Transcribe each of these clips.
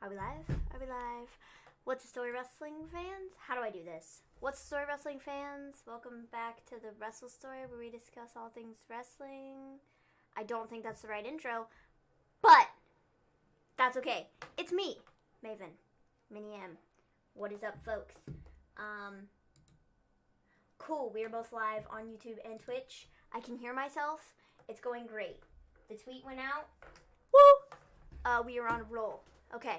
Are we live? Are we live? What's the story, wrestling fans? How do I do this? What's the story, wrestling fans? Welcome back to the Wrestle Story, where we discuss all things wrestling. I don't think that's the right intro, but that's okay. It's me, Maven, Mini M. What is up, folks? Cool. We are both live on YouTube and Twitch. I can hear myself. It's going great. The tweet went out. Woo! We are on a roll. Okay.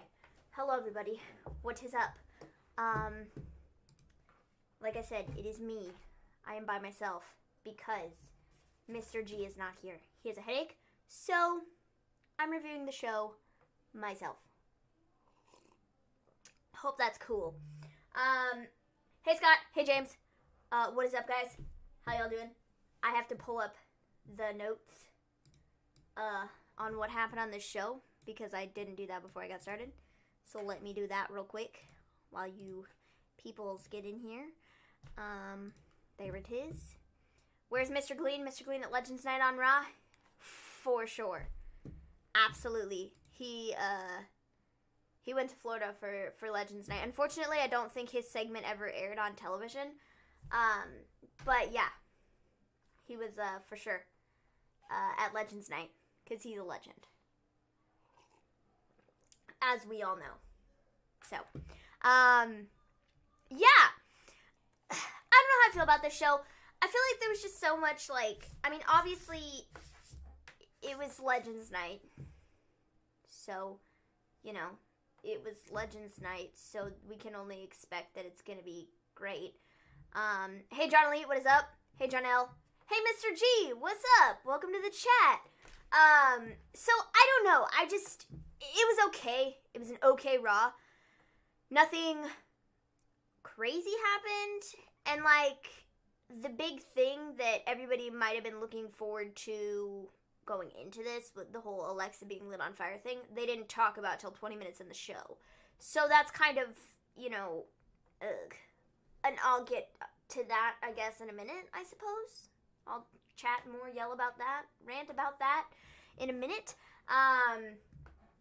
Hello, everybody. What is up? Like I said, it is me. I am by myself because Mr. G is not here. He has a headache, so I'm reviewing the show myself. Hope that's cool. Hey, Scott. Hey, James. What is up, guys? How y'all doing? I have to pull up the notes on what happened on this show because I didn't do that before I got started. So let me do that real quick while you peoples get in here. There it is. Where's Mister Gleen? Mister Gleen at Legends Night on Raw? For sure. Absolutely. He went to Florida for Legends Night. Unfortunately, I don't think his segment ever aired on television. But yeah. He was, for sure, at Legends Night, because he's a legend. As we all know. So, yeah. I don't know how I feel about this show. I feel like there was just so much, I mean, obviously, it was Legends Night. So, you know, it was Legends Night, so we can only expect that it's going to be great. Hey, John Elite, what is up? Hey, John L. Hey, Mr. G, what's up? Welcome to the chat. So, I don't know. It was okay. It was an okay Raw. Nothing crazy happened. And, the big thing that everybody might have been looking forward to going into this, with the whole Alexa being lit on fire thing, they didn't talk about till 20 minutes in the show. So, that's kind of, you know, and I'll get to that, I guess, in a minute, I suppose. I'll chat more, yell about that, rant about that in a minute.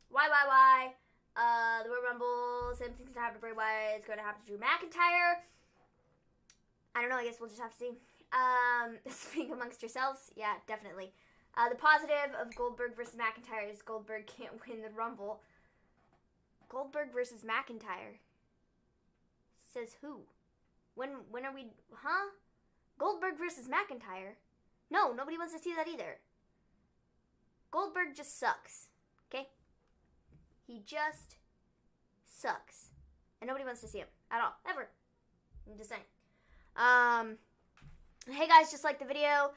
Why? The Royal Rumble, same thing's gonna happen to Bray Wyatt, it's gonna happen to Drew McIntyre. I don't know, I guess we'll just have to see. Speak amongst yourselves, yeah, definitely. The positive of Goldberg versus McIntyre is Goldberg can't win the Rumble. Goldberg versus McIntyre. Says who? When are we, huh? Goldberg versus McIntyre? No, nobody wants to see that either. Goldberg just sucks, okay? He just sucks. And nobody wants to see him at all, ever. I'm just saying. Hey guys, just like the video.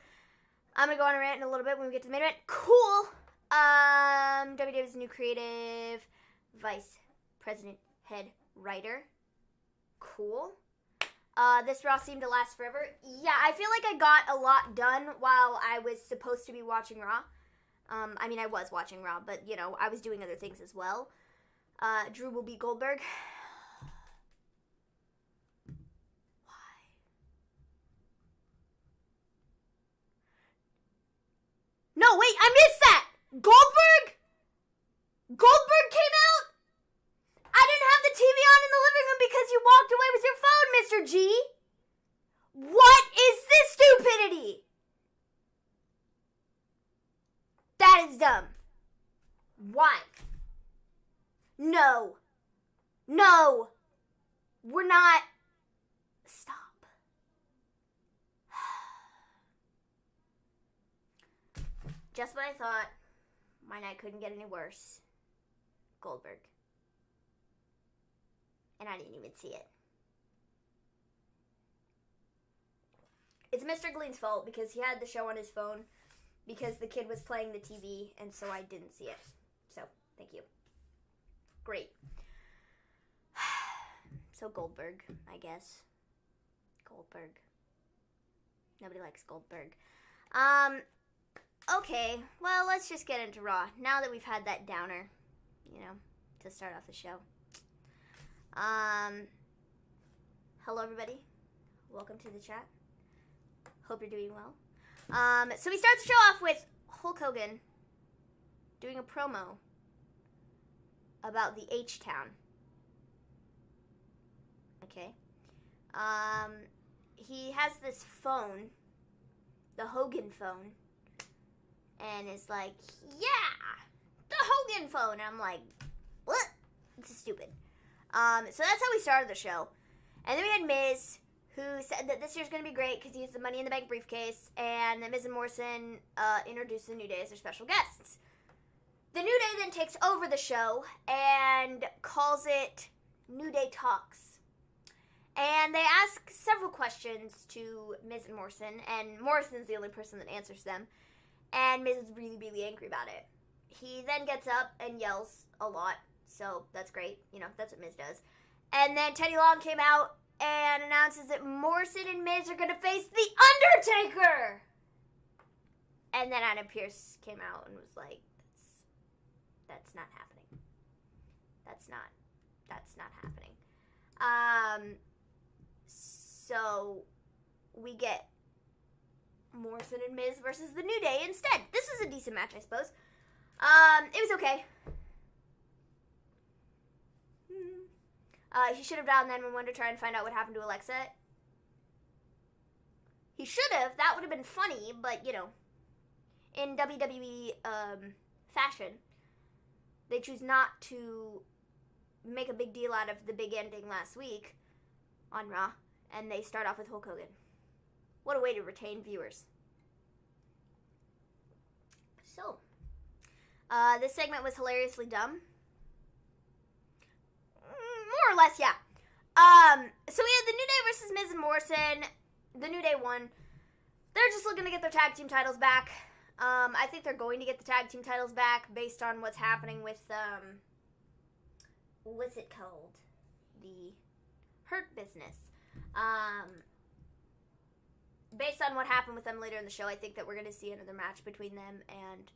I'm going to go on a rant in a little bit when we get to the main event. Cool! WWE's new creative vice president, head writer. Cool. This Raw seemed to last forever. Yeah, I feel like I got a lot done while I was supposed to be watching Raw. I mean, I was watching Raw, but, you know, I was doing other things as well. Drew will beat Goldberg. Why? No, wait, I missed that! Goldberg? Goldberg came out? I didn't have the TV on in the living room because you walked away with your phone, Mr. G. What is this stupidity? That is dumb. Why? No. No. We're not. Stop. Just when I thought my night couldn't get any worse. Goldberg. And I didn't even see it. It's Mr. Gleen's fault because he had the show on his phone because the kid was playing the TV, and so I didn't see it. So, thank you. Great. So, Goldberg, I guess. Goldberg. Nobody likes Goldberg. Okay, well, let's just get into Raw. Now that we've had that downer, you know, to start off the show. Hello everybody. Welcome to the chat. Hope you're doing well. So we start the show off with Hulk Hogan doing a promo about the H-Town. Okay. He has this phone, the Hogan phone, and is like, yeah, the Hogan phone. And I'm like, what? This is stupid. So that's how we started the show. And then we had Miz, who said that this year's going to be great because he has the Money in the Bank briefcase, and that Miz and Morrison introduced the New Day as their special guests. The New Day then takes over the show and calls it New Day Talks. And they ask several questions to Miz and Morrison, and Morrison's the only person that answers them. And Miz is really, really angry about it. He then gets up and yells a lot, so that's great. You know, that's what Miz does. And then Teddy Long came out and announces that Morrison and Miz are going to face The Undertaker! And then Adam Pearce came out and was like, that's not happening. That's not happening. So we get Morrison and Miz versus the New Day instead. This was a decent match, I suppose. It was okay. He should have dialed 911 to try and find out what happened to Alexa. He should have. That would have been funny, but, you know, in WWE fashion, they choose not to make a big deal out of the big ending last week on Raw, and they start off with Hulk Hogan. What a way to retain viewers. So, this segment was hilariously dumb. More or less, yeah. So we had the New Day versus Miz and Morrison. The New Day won. They're just looking to get their tag team titles back. I think they're going to get the tag team titles back based on what's happening with, what's it called? The Hurt Business. Based on what happened with them later in the show, I think that we're going to see another match between them and,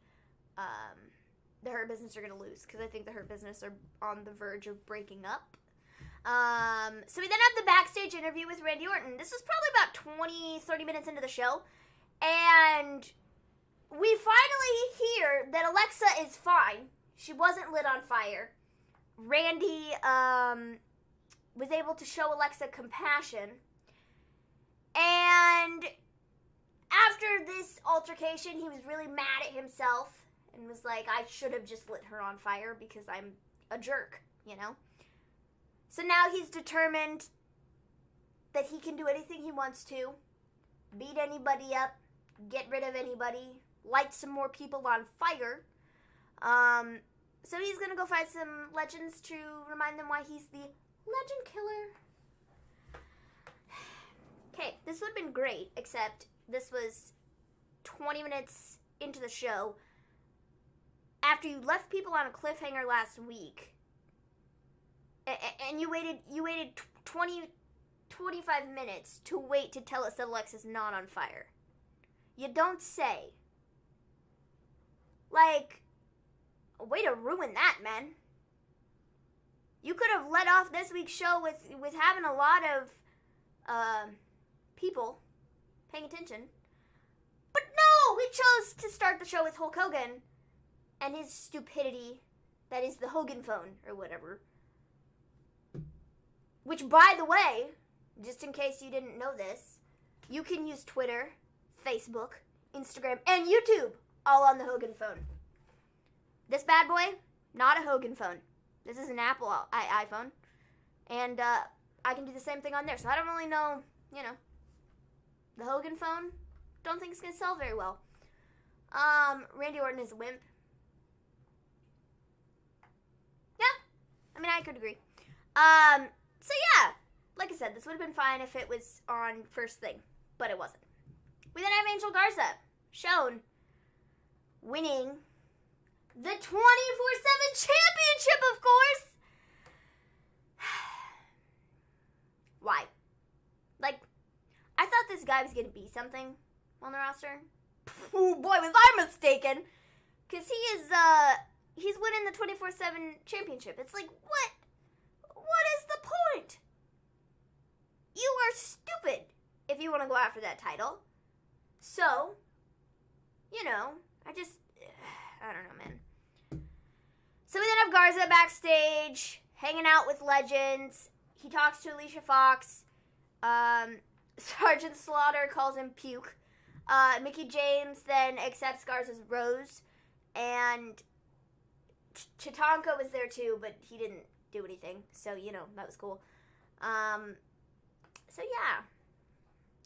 the Hurt Business are going to lose, because I think the Hurt Business are on the verge of breaking up. So we then have the backstage interview with Randy Orton. This was probably about 20-30 minutes into the show, and we finally hear that Alexa is fine. She wasn't lit on fire. Randy was able to show Alexa compassion, and after this altercation, he was really mad at himself and was like, I should have just lit her on fire because I'm a jerk, you know? So now he's determined that he can do anything he wants to, beat anybody up, get rid of anybody, light some more people on fire. So he's going to go find some legends to remind them why he's the legend killer. Okay, this would have been great, except this was 20 minutes into the show. After you left people on a cliffhanger last week, and you waited 25 minutes to wait to tell us that Alexa's not on fire. You don't say. Like, a way to ruin that, man. You could have let off this week's show with having a lot of people paying attention. But no, we chose to start the show with Hulk Hogan and his stupidity, that is the Hogan phone, or whatever. Which, by the way, just in case you didn't know this, you can use Twitter, Facebook, Instagram, and YouTube all on the Hogan phone. This bad boy, not a Hogan phone. This is an Apple iPhone. And I can do the same thing on there. So I don't really know, you know, the Hogan phone, don't think it's going to sell very well. Randy Orton is a wimp. I mean, I could agree. So yeah, like I said, this would have been fine if it was on first thing, but it wasn't. We then have Angel Garza, shown winning the 24/7 championship, of course. Why? Like, I thought this guy was going to be something on the roster. Ooh, boy, was I mistaken. Because he's winning the 24/7 championship. It's like, what? What is the point? You are stupid if you want to go after that title. So, you know, I don't know, man. So we then have Garza backstage, hanging out with legends. He talks to Alicia Fox. Sergeant Slaughter calls him puke. Mickie James then accepts Garza's rose. And Tatanka was there too, but he didn't do anything. So, you know, that was cool. So, yeah.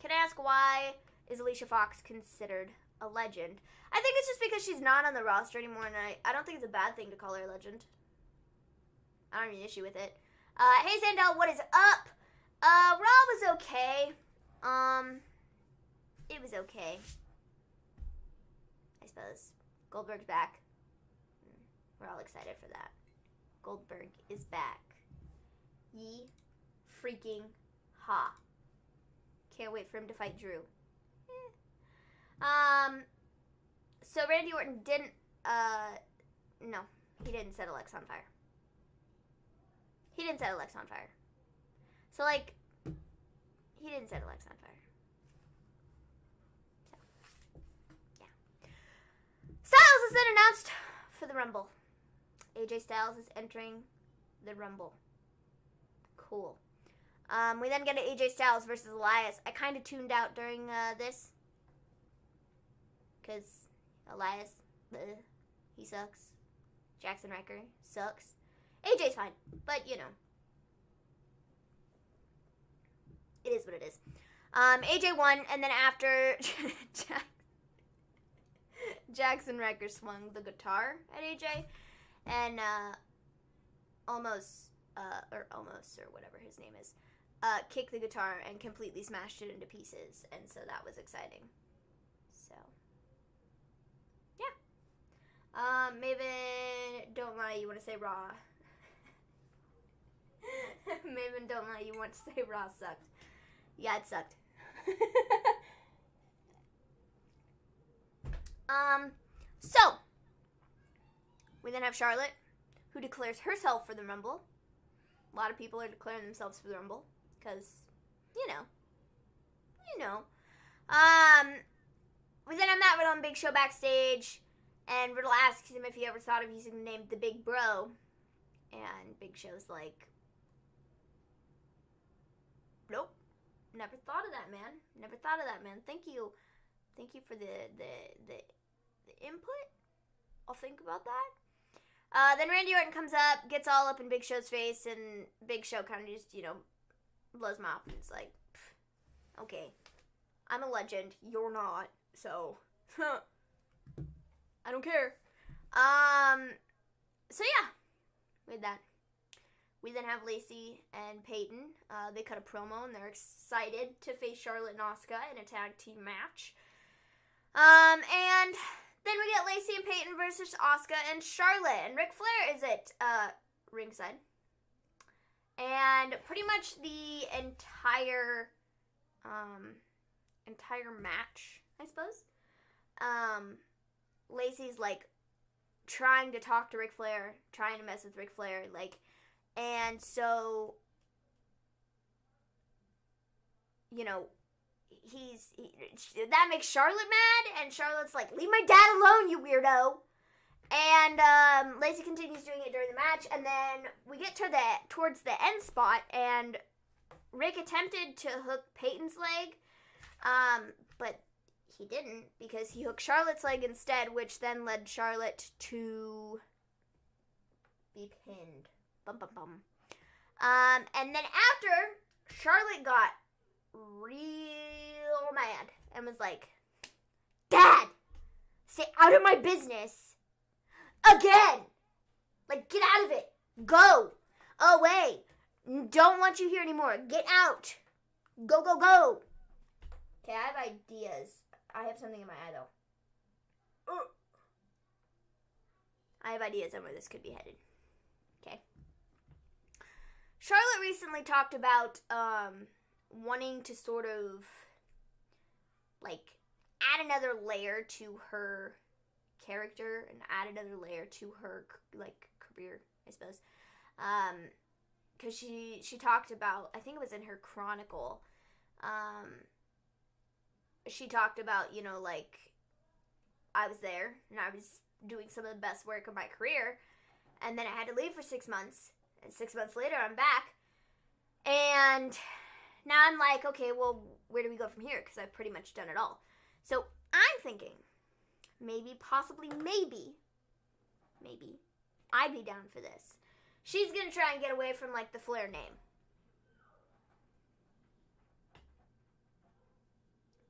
Can I ask, why is Alicia Fox considered a legend? I think it's just because she's not on the roster anymore, and I don't think it's a bad thing to call her a legend. I don't have an issue with it. Hey, Sandel, what is up? Raw was okay. It was okay, I suppose. Goldberg's back. We're all excited for that. Goldberg is back. Ye freaking ha. Can't wait for him to fight Drew. So Randy Orton didn't, no, he didn't set Alexa on fire. He didn't set Alexa on fire. So, like, he didn't set Alexa on fire. So, yeah. Styles is then announced for the Rumble. AJ Styles is entering the Rumble. Cool. We then get an AJ Styles versus Elias. I kind of tuned out during this. Because Elias, he sucks. Jackson Riker sucks. AJ's fine, but you know. It is what it is. AJ won, and then after Jackson Riker swung the guitar at AJ, and almost, or whatever his name is, kicked the guitar and completely smashed it into pieces, and so that was exciting. So, yeah. Maven, don't lie, you want to say Raw. Maven, don't lie, you want to say Raw sucked. Yeah, it sucked. So, we then have Charlotte, who declares herself for the Rumble. A lot of people are declaring themselves for the Rumble, because, you know. We then have Matt Riddle and Big Show backstage, and Riddle asks him if he ever thought of using the name The Big Bro, and Big Show's like, nope, never thought of that, man. Never thought of that, man. Thank you for the input. I'll think about that. Then Randy Orton comes up, gets all up in Big Show's face, and Big Show kind of just, blows him off. And it's like, okay, I'm a legend, you're not, so, I don't care. So yeah, with that. We then have Lacey and Peyton. They cut a promo, and they're excited to face Charlotte and Asuka in a tag team match. And then we get Lacey and Peyton versus Asuka and Charlotte. And Ric Flair is at ringside. And pretty much the entire match, I suppose. Lacey's like trying to talk to Ric Flair, trying to mess with Ric Flair, like, and so, that makes Charlotte mad, and Charlotte's like, leave my dad alone, you weirdo. And Lacey continues doing it during the match, and then we get towards the end spot, and Rick attempted to hook Peyton's leg, but he didn't, because he hooked Charlotte's leg instead, which then led Charlotte to be pinned. Bum, bum, bum. And then after, Charlotte got real mad and was like, Dad, stay out of my business again. Like, get out of it. Go away. Don't want you here anymore. Get out. Go, go, go. Okay, I have ideas. I have something in my eye, though. I have ideas on where this could be headed. Okay. Charlotte recently talked about wanting to sort of, like, add another layer to her character and add another layer to her, like, career, I suppose. Because she talked about, I think it was in her Chronicle, she talked about, like, I was there, and I was doing some of the best work of my career, And then I had to leave for 6 months. And 6 months later, I'm back. And now I'm like, okay, well, where do we go from here? Because I've pretty much done it all. So I'm thinking, maybe, possibly, maybe, I'd be down for this. She's going to try and get away from, like, the Flair name.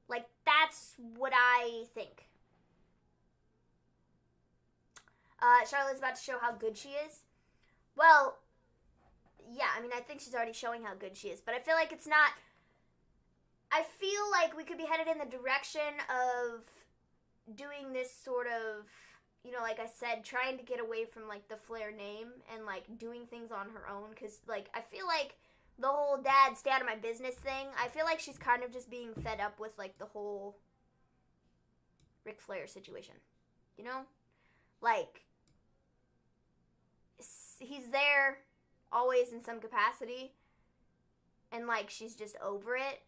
Like, that's what I think. Charlotte's about to show how good she is. Well, yeah, I mean, I think she's already showing how good she is, but I feel like it's not... I feel like we could be headed in the direction of doing this sort of, you know, like I said, trying to get away from, like, the Flair name and, like, doing things on her own, because, like, I feel like the whole dad, stay out of my business thing, I feel like she's kind of just being fed up with, like, the whole Ric Flair situation, you know? Like, he's there always in some capacity, and, like, she's just over it,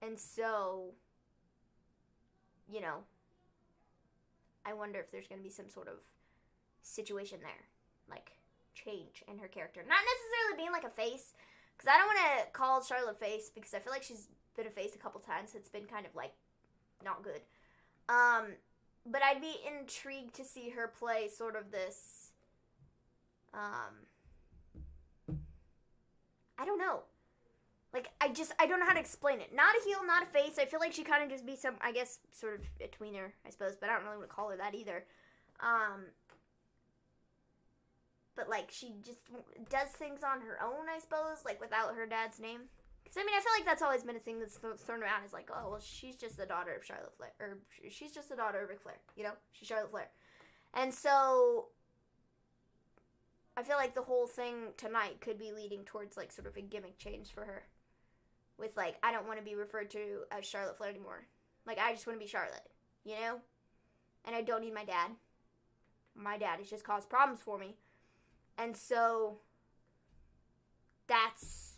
and so, you know, I wonder if there's going to be some sort of situation there, like, change in her character. Not necessarily being, like, a face, because I don't want to call Charlotte face, because I feel like she's been a face a couple times, so it's been kind of, like, not good. But I'd be intrigued to see her play sort of this, I don't know. Like, I don't know how to explain it. Not a heel, not a face. I feel like she kind of just be some, I guess, sort of a tweener, I suppose. But I don't really want to call her that either. But, like, she just does things on her own, I suppose. Like, without her dad's name. Because, I mean, I feel like that's always been a thing that's thrown around. Is like, oh, well, she's just the daughter of Charlotte Flair. Or, she's just the daughter of Ric Flair. You know? She's Charlotte Flair. And so... I feel like the whole thing tonight could be leading towards, like, sort of a gimmick change for her. With, like, I don't want to be referred to as Charlotte Flair anymore. Like, I just want to be Charlotte, you know? And I don't need my dad. My dad has just caused problems for me. And so, that's,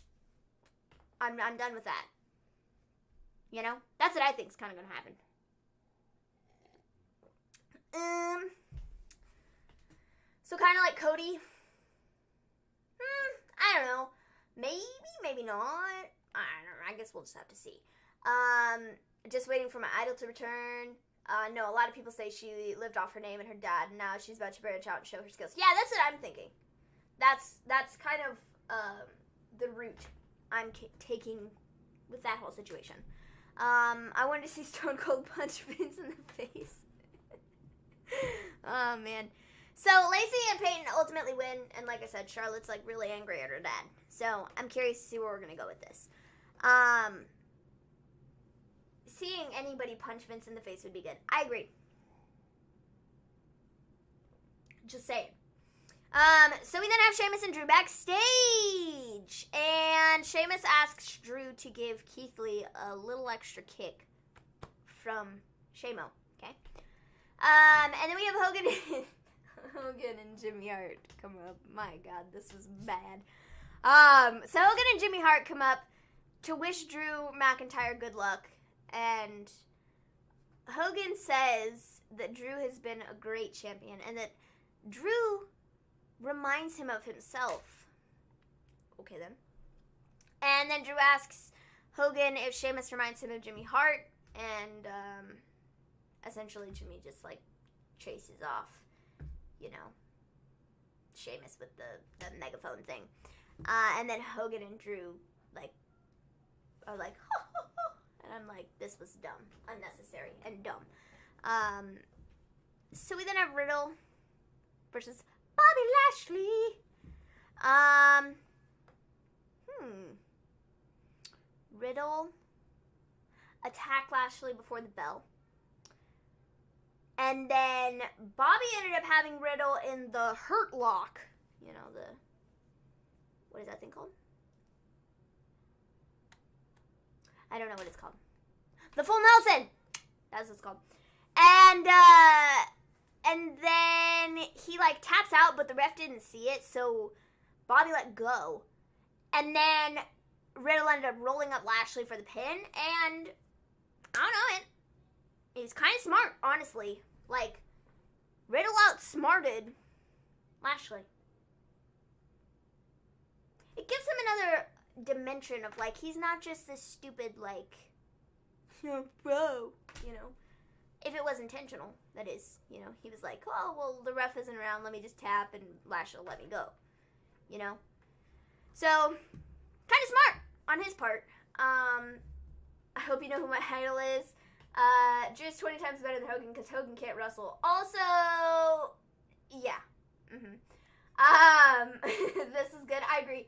I'm done with that. You know? That's what I think is kind of going to happen. So, kind of like Cody. I don't know. Maybe not. I don't know. I guess we'll just have to see. Just waiting for my idol to return. No, a lot of people say she lived off her name and her dad, and now she's about to branch out and show her skills. Yeah, that's what I'm thinking. That's kind of the route I'm taking with that whole situation. I wanted to see Stone Cold punch Vince in the face. Oh, man. So, Lacey and Peyton ultimately win, and like I said, Charlotte's, like, really angry at her dad. So, I'm curious to see where we're going to go with this. Seeing anybody punch Vince in the face would be good. I agree. Just saying. So we then have Sheamus and Drew backstage, and Sheamus asks Drew to give Keith Lee a little extra kick from Shamo, okay? And then we have Hogan and Jimmy Hart come up. My God, this was bad. So Hogan and Jimmy Hart come up to wish Drew McIntyre good luck, and Hogan says that Drew has been a great champion, and that Drew reminds him of himself. Okay, then. And then Drew asks Hogan if Sheamus reminds him of Jimmy Hart, and essentially Jimmy just, like, chases off, you know, Sheamus with the megaphone thing. And then Hogan and Drew, like, are like, ho, ho, ho. And I'm like, this was dumb, unnecessary, and dumb. So we then have Riddle versus Bobby Lashley. Riddle attacked Lashley before the bell. And then Bobby ended up having Riddle in the Hurt Lock. You know, what is that thing called? I don't know what it's called. The Full Nelson! That's what it's called. And then he, like, taps out, but the ref didn't see it, so Bobby let go. And then Riddle ended up rolling up Lashley for the pin, and I don't know, he's kind of smart, honestly. Like, Riddle outsmarted Lashley. It gives him another dimension of, like, he's not just this stupid, like, bro, you know. If it was intentional, that is, you know. He was like, oh, well, the ref isn't around, let me just tap and Lashley will let me go, you know. So, kind of smart on his part. I hope you know who my idol is. Just 20 times better than Hogan because Hogan can't wrestle. Also, yeah. This is good. I agree.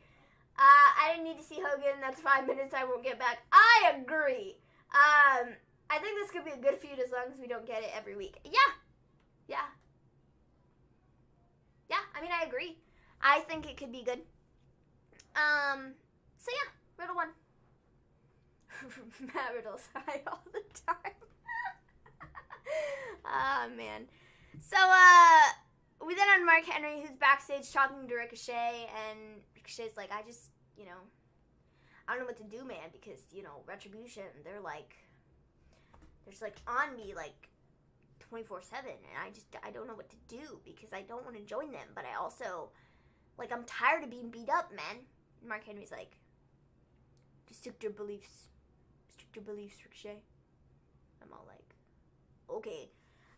I didn't need to see Hogan. That's 5 minutes I won't get back. I agree. I think this could be a good feud as long as we don't get it every week. Yeah. I mean, I agree. I think it could be good. So yeah, Riddle won. Matt Riddle's high all the time. Man. So, we then had Mark Henry, who's backstage talking to Ricochet, and Ricochet's like, I just, you know, I don't know what to do, man, because, you know, Retribution, they're just, like, on me, like, 24/7, and I don't know what to do, because I don't want to join them, but I also, like, I'm tired of being beat up, man. And Mark Henry's like, just stick to your beliefs. Stick to your beliefs, Ricochet. I'm all like, okay.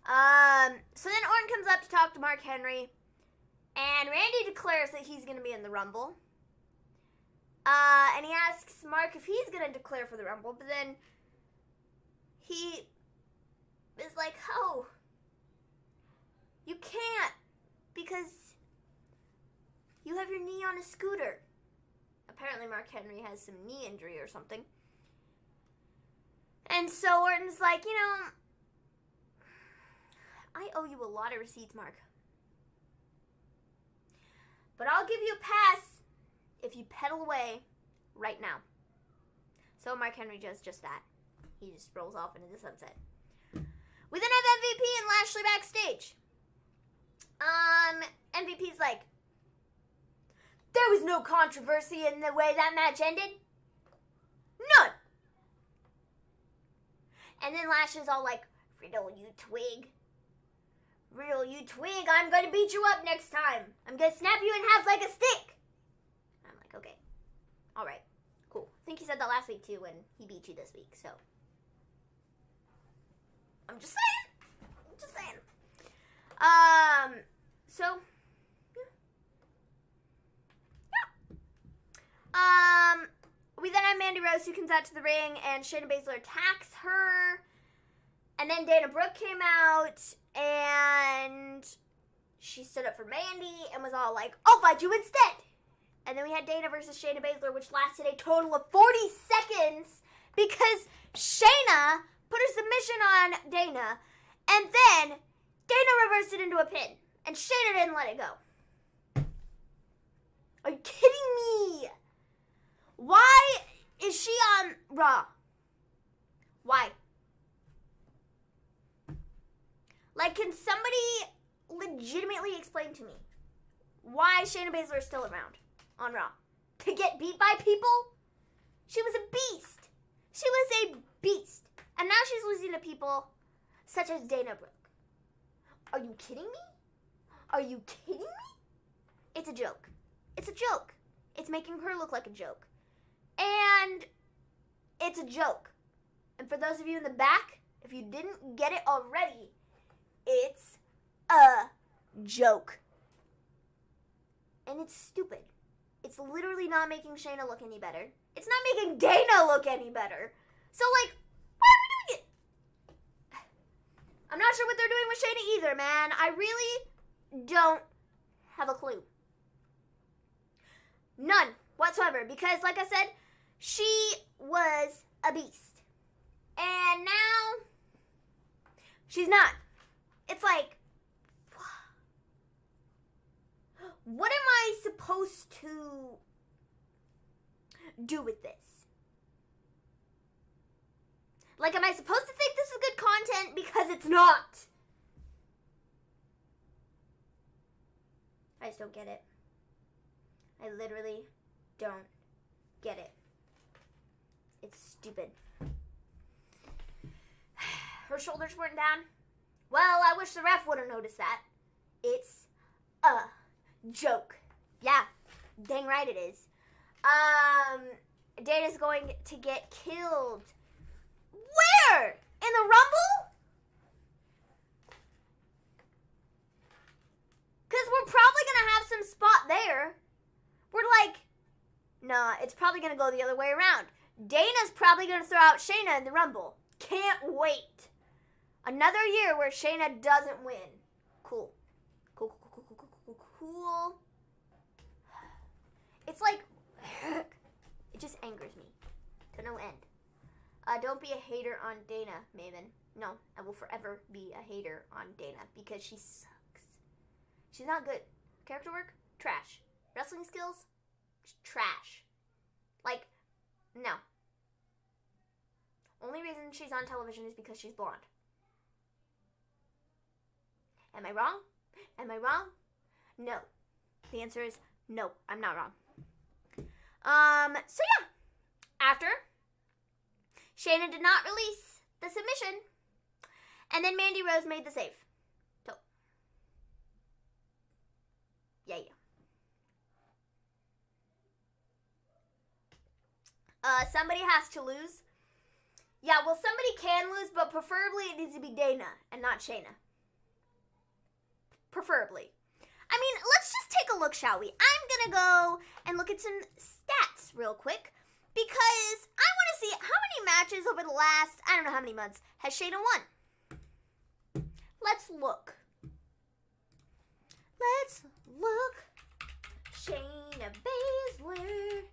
So then Orton comes up to talk to Mark Henry, and Randy declares that he's going to be in the Rumble. And he asks Mark if he's going to declare for the Rumble, but then he is like, oh, you can't, because you have your knee on a scooter. Apparently Mark Henry has some knee injury or something. And so Orton's like, you know, I owe you a lot of receipts, Mark. But I'll give you a pass if you pedal away right now. So Mark Henry does just that. He just rolls off into the sunset. We then have MVP and Lashley backstage. MVP's like, there was no controversy in the way that match ended. None. And then Lashley's all like, Riddle, you twig. Riddle, you twig. I'm going to beat you up next time. I'm going to snap you in half like a stick. I'm like, okay. All right. Cool. I think he said that last week, too, when he beat you this week, so. I'm just saying. So, yeah. We then have Mandy Rose who comes out to the ring, and Shayna Baszler attacks her. And then Dana Brooke came out, and she stood up for Mandy and was all like, I'll fight you instead. And then we had Dana versus Shayna Baszler, which lasted a total of 40 seconds because Shayna put her submission on Dana, and then Dana reversed it into a pin, and Shayna didn't let it go. Are you kidding me? Why is she on Raw? Why? Like, can somebody legitimately explain to me why Shayna Baszler is still around on Raw? To get beat by people? She was a beast. She was a beast. And now she's losing to people such as Dana Brooke. Are you kidding me? Are you kidding me? It's a joke. It's a joke. It's making her look like a joke. And it's a joke. And for those of you in the back, if you didn't get it already, it's a joke. And it's stupid. It's literally not making Shayna look any better. It's not making Dana look any better. So, like, why are we doing it? I'm not sure what they're doing with Shayna either, man. I really don't have a clue. None whatsoever. Because, like I said, she was a beast. And now, she's not. It's like, what am I supposed to do with this? Like, am I supposed to think this is good content? Because it's not. I just don't get it. I literally don't get it. It's stupid. Her shoulders weren't down. Well, I wish the ref would have noticed that. It's a Joke. Yeah, dang right it is. Dana's going to get killed. Where? In the Rumble? Because we're probably going to have some spot there. We're like, nah, it's probably going to go the other way around. Dana's probably going to throw out Shayna in the Rumble. Can't wait. Another year where Shayna doesn't win. Cool. Cool. It's like, it just angers me to no end. Don't be a hater on Dana, Maven. No, I will forever be a hater on Dana because she sucks. She's not good. Character work? Trash. Wrestling skills? Trash. Like, no. Only reason she's on television is because she's blonde. Am I wrong? Am I wrong? No. The answer is no, I'm not wrong. So yeah. After, Shayna did not release the submission, and then Mandy Rose made the save. So, yeah. Somebody has to lose. Yeah, well, somebody can lose, but preferably it needs to be Dana and not Shayna. Preferably. I mean, let's just take a look, shall we? I'm gonna go and look at some stats real quick because I want to see how many matches over the last, I don't know how many months, has Shayna won. Let's look. Let's look. Shayna Baszler.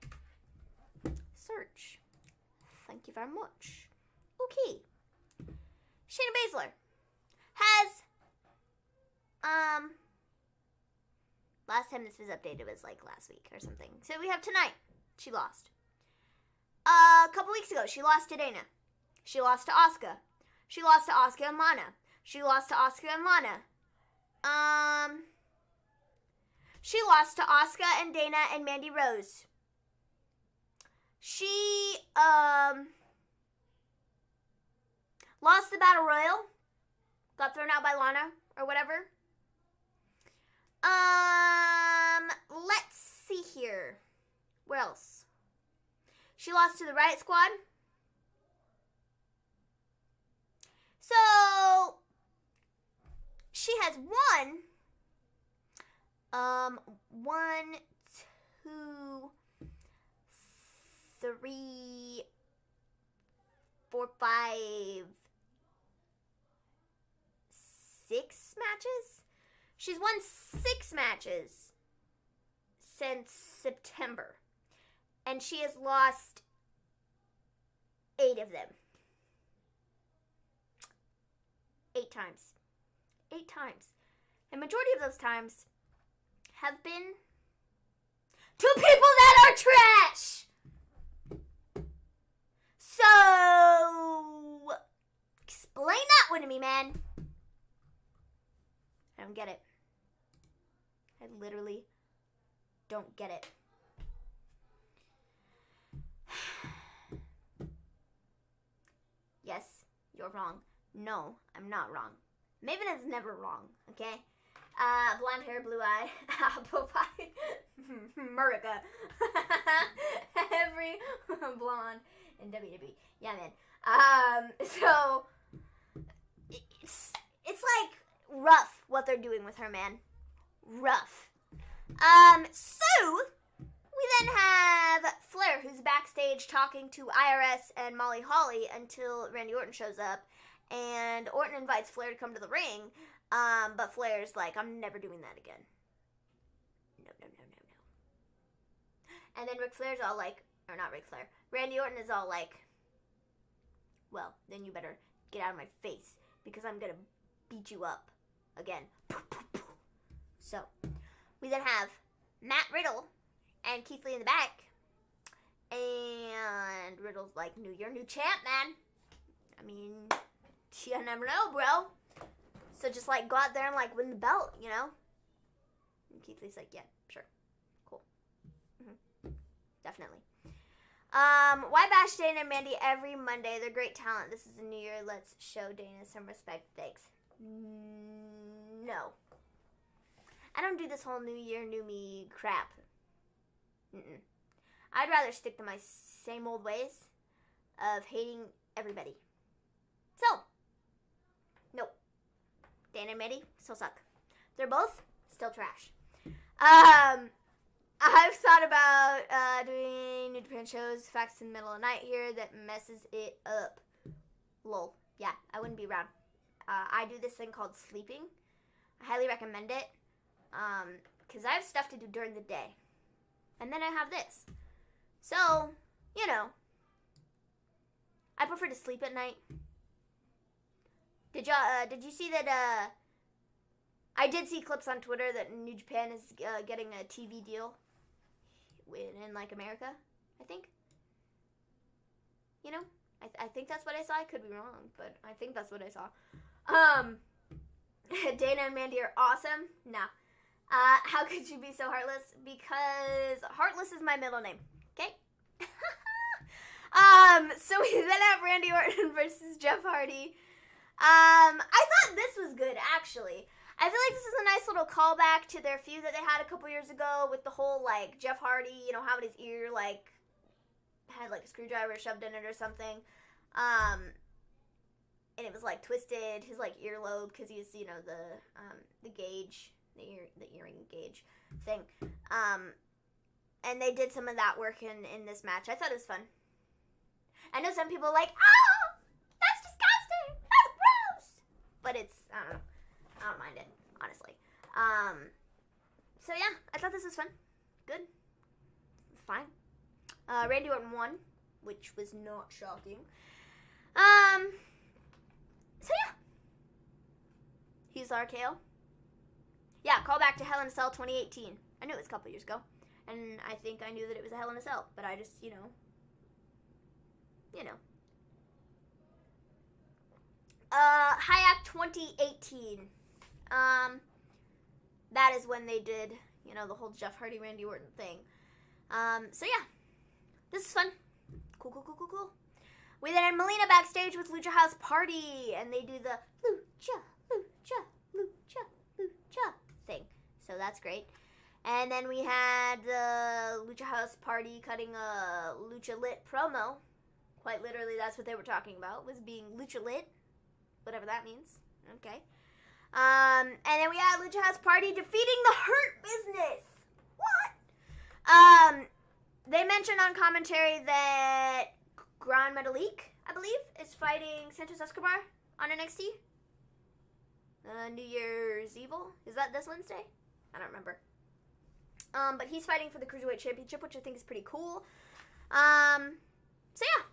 Search. Thank you very much. Okay. Shayna Baszler has, last time this was updated was like last week or something. So we have tonight. She lost. A couple weeks ago, she lost to Dana. She lost to Asuka. She lost to Asuka and Lana. She lost to Asuka and Lana. She lost to Asuka and Dana and Mandy Rose. She, lost the Battle Royal. Got thrown out by Lana or whatever. Let's see here. Where else? She lost to the Riot Squad. So, she has won, 1, 2, 3, 4, 5, 6 matches? She's won 6 matches since September. And she has lost 8 of them. 8 times. 8 times. And majority of those times have been to people that are trash. So, explain that one to me, man. I don't get it. I literally don't get it. Yes, you're wrong. No, I'm not wrong. Maven is never wrong, okay? Blonde hair, blue eye, apple pie, Murica. Every blonde in WWE. Yeah, man. So, it's like rough what they're doing with her, man. Rough. So, we then have Flair, who's backstage talking to IRS and Molly Holly until Randy Orton shows up. And Orton invites Flair to come to the ring. But Flair's like, I'm never doing that again. No. And then Ric Flair's all like, or not Ric Flair, Randy Orton is all like, well, then you better get out of my face because I'm going to beat you up again. So, we then have Matt Riddle and Keith Lee in the back. And Riddle's like, you're new champ, man. I mean, you never know, bro. So just like go out there and like win the belt, you know? And Keith Lee's like, yeah, sure. Cool. Definitely. Why bash Dana and Mandy every Monday? They're great talent. This is a new year. Let's show Dana some respect. Thanks. No. I don't do this whole new year, new me crap. Mm-mm. I'd rather stick to my same old ways of hating everybody. So, nope. Dana and Maddie still suck. They're both still trash. I've thought about doing New Japan shows, facts in the middle of the night here that messes it up. Lol. Yeah, I wouldn't be around. I do this thing called sleeping. I highly recommend it. Because I have stuff to do during the day. And then I have this. So, you know, I prefer to sleep at night. Did you see that, I did see clips on Twitter that New Japan is getting a TV deal in like, America, I think. You know? I think that's what I saw. I could be wrong, but I think that's what I saw. Dana and Mandy are awesome. No. How could you be so heartless? Because Heartless is my middle name. Okay? So we then have Randy Orton versus Jeff Hardy. I thought this was good, actually. I feel like this is a nice little callback to their feud that they had a couple years ago with the whole, like, Jeff Hardy, you know, having his ear, like, had, like, a screwdriver shoved in it or something. And it was, like, twisted, his, like, earlobe, because he's, you know, the gauge, the earring gauge thing. And they did some of that work in this match. I thought it was fun. I know some people are like, oh, that's disgusting, that's gross. But it's, I don't know. I don't mind it, honestly. So yeah, I thought this was fun. Good. Fine. Randy Orton won, which was not shocking. So yeah. He's RKO. Yeah, call back to Hell in a Cell 2018. I knew it was a couple years ago. And I think I knew that it was a Hell in a Cell. But I just, you know. Hayak 2018. That is when they did, you know, the whole Jeff Hardy, Randy Orton thing. So yeah, this is fun. Cool. We then had Melina backstage with Lucha House Party, and they do the Lucha thing. So that's great. And then we had the Lucha House Party cutting a Lucha Lit promo. Quite literally, that's what they were talking about, was being Lucha Lit, whatever that means. Okay. And then we had Lucha House Party defeating the Hurt Business. What? They mentioned on commentary that Gran Metalik, I believe, is fighting Santos Escobar on NXT. New Year's Evil. Is that this Wednesday? I don't remember. But he's fighting for the Cruiserweight Championship, which I think is pretty cool. So yeah.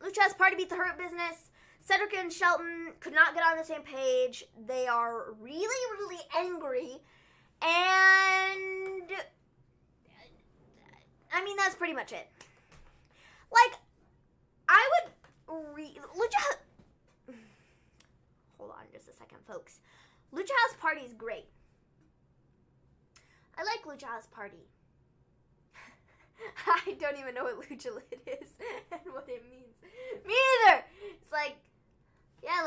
Lucha House Party beat the Hurt Business. Cedric and Shelton could not get on the same page. They are really angry. And I mean, that's pretty much it. Like, I would hold on just a second, folks. Lucha House Party is great. I like Lucha House Party. I don't even know what Lucha Lit is and what it means. Me either. It's like, yeah,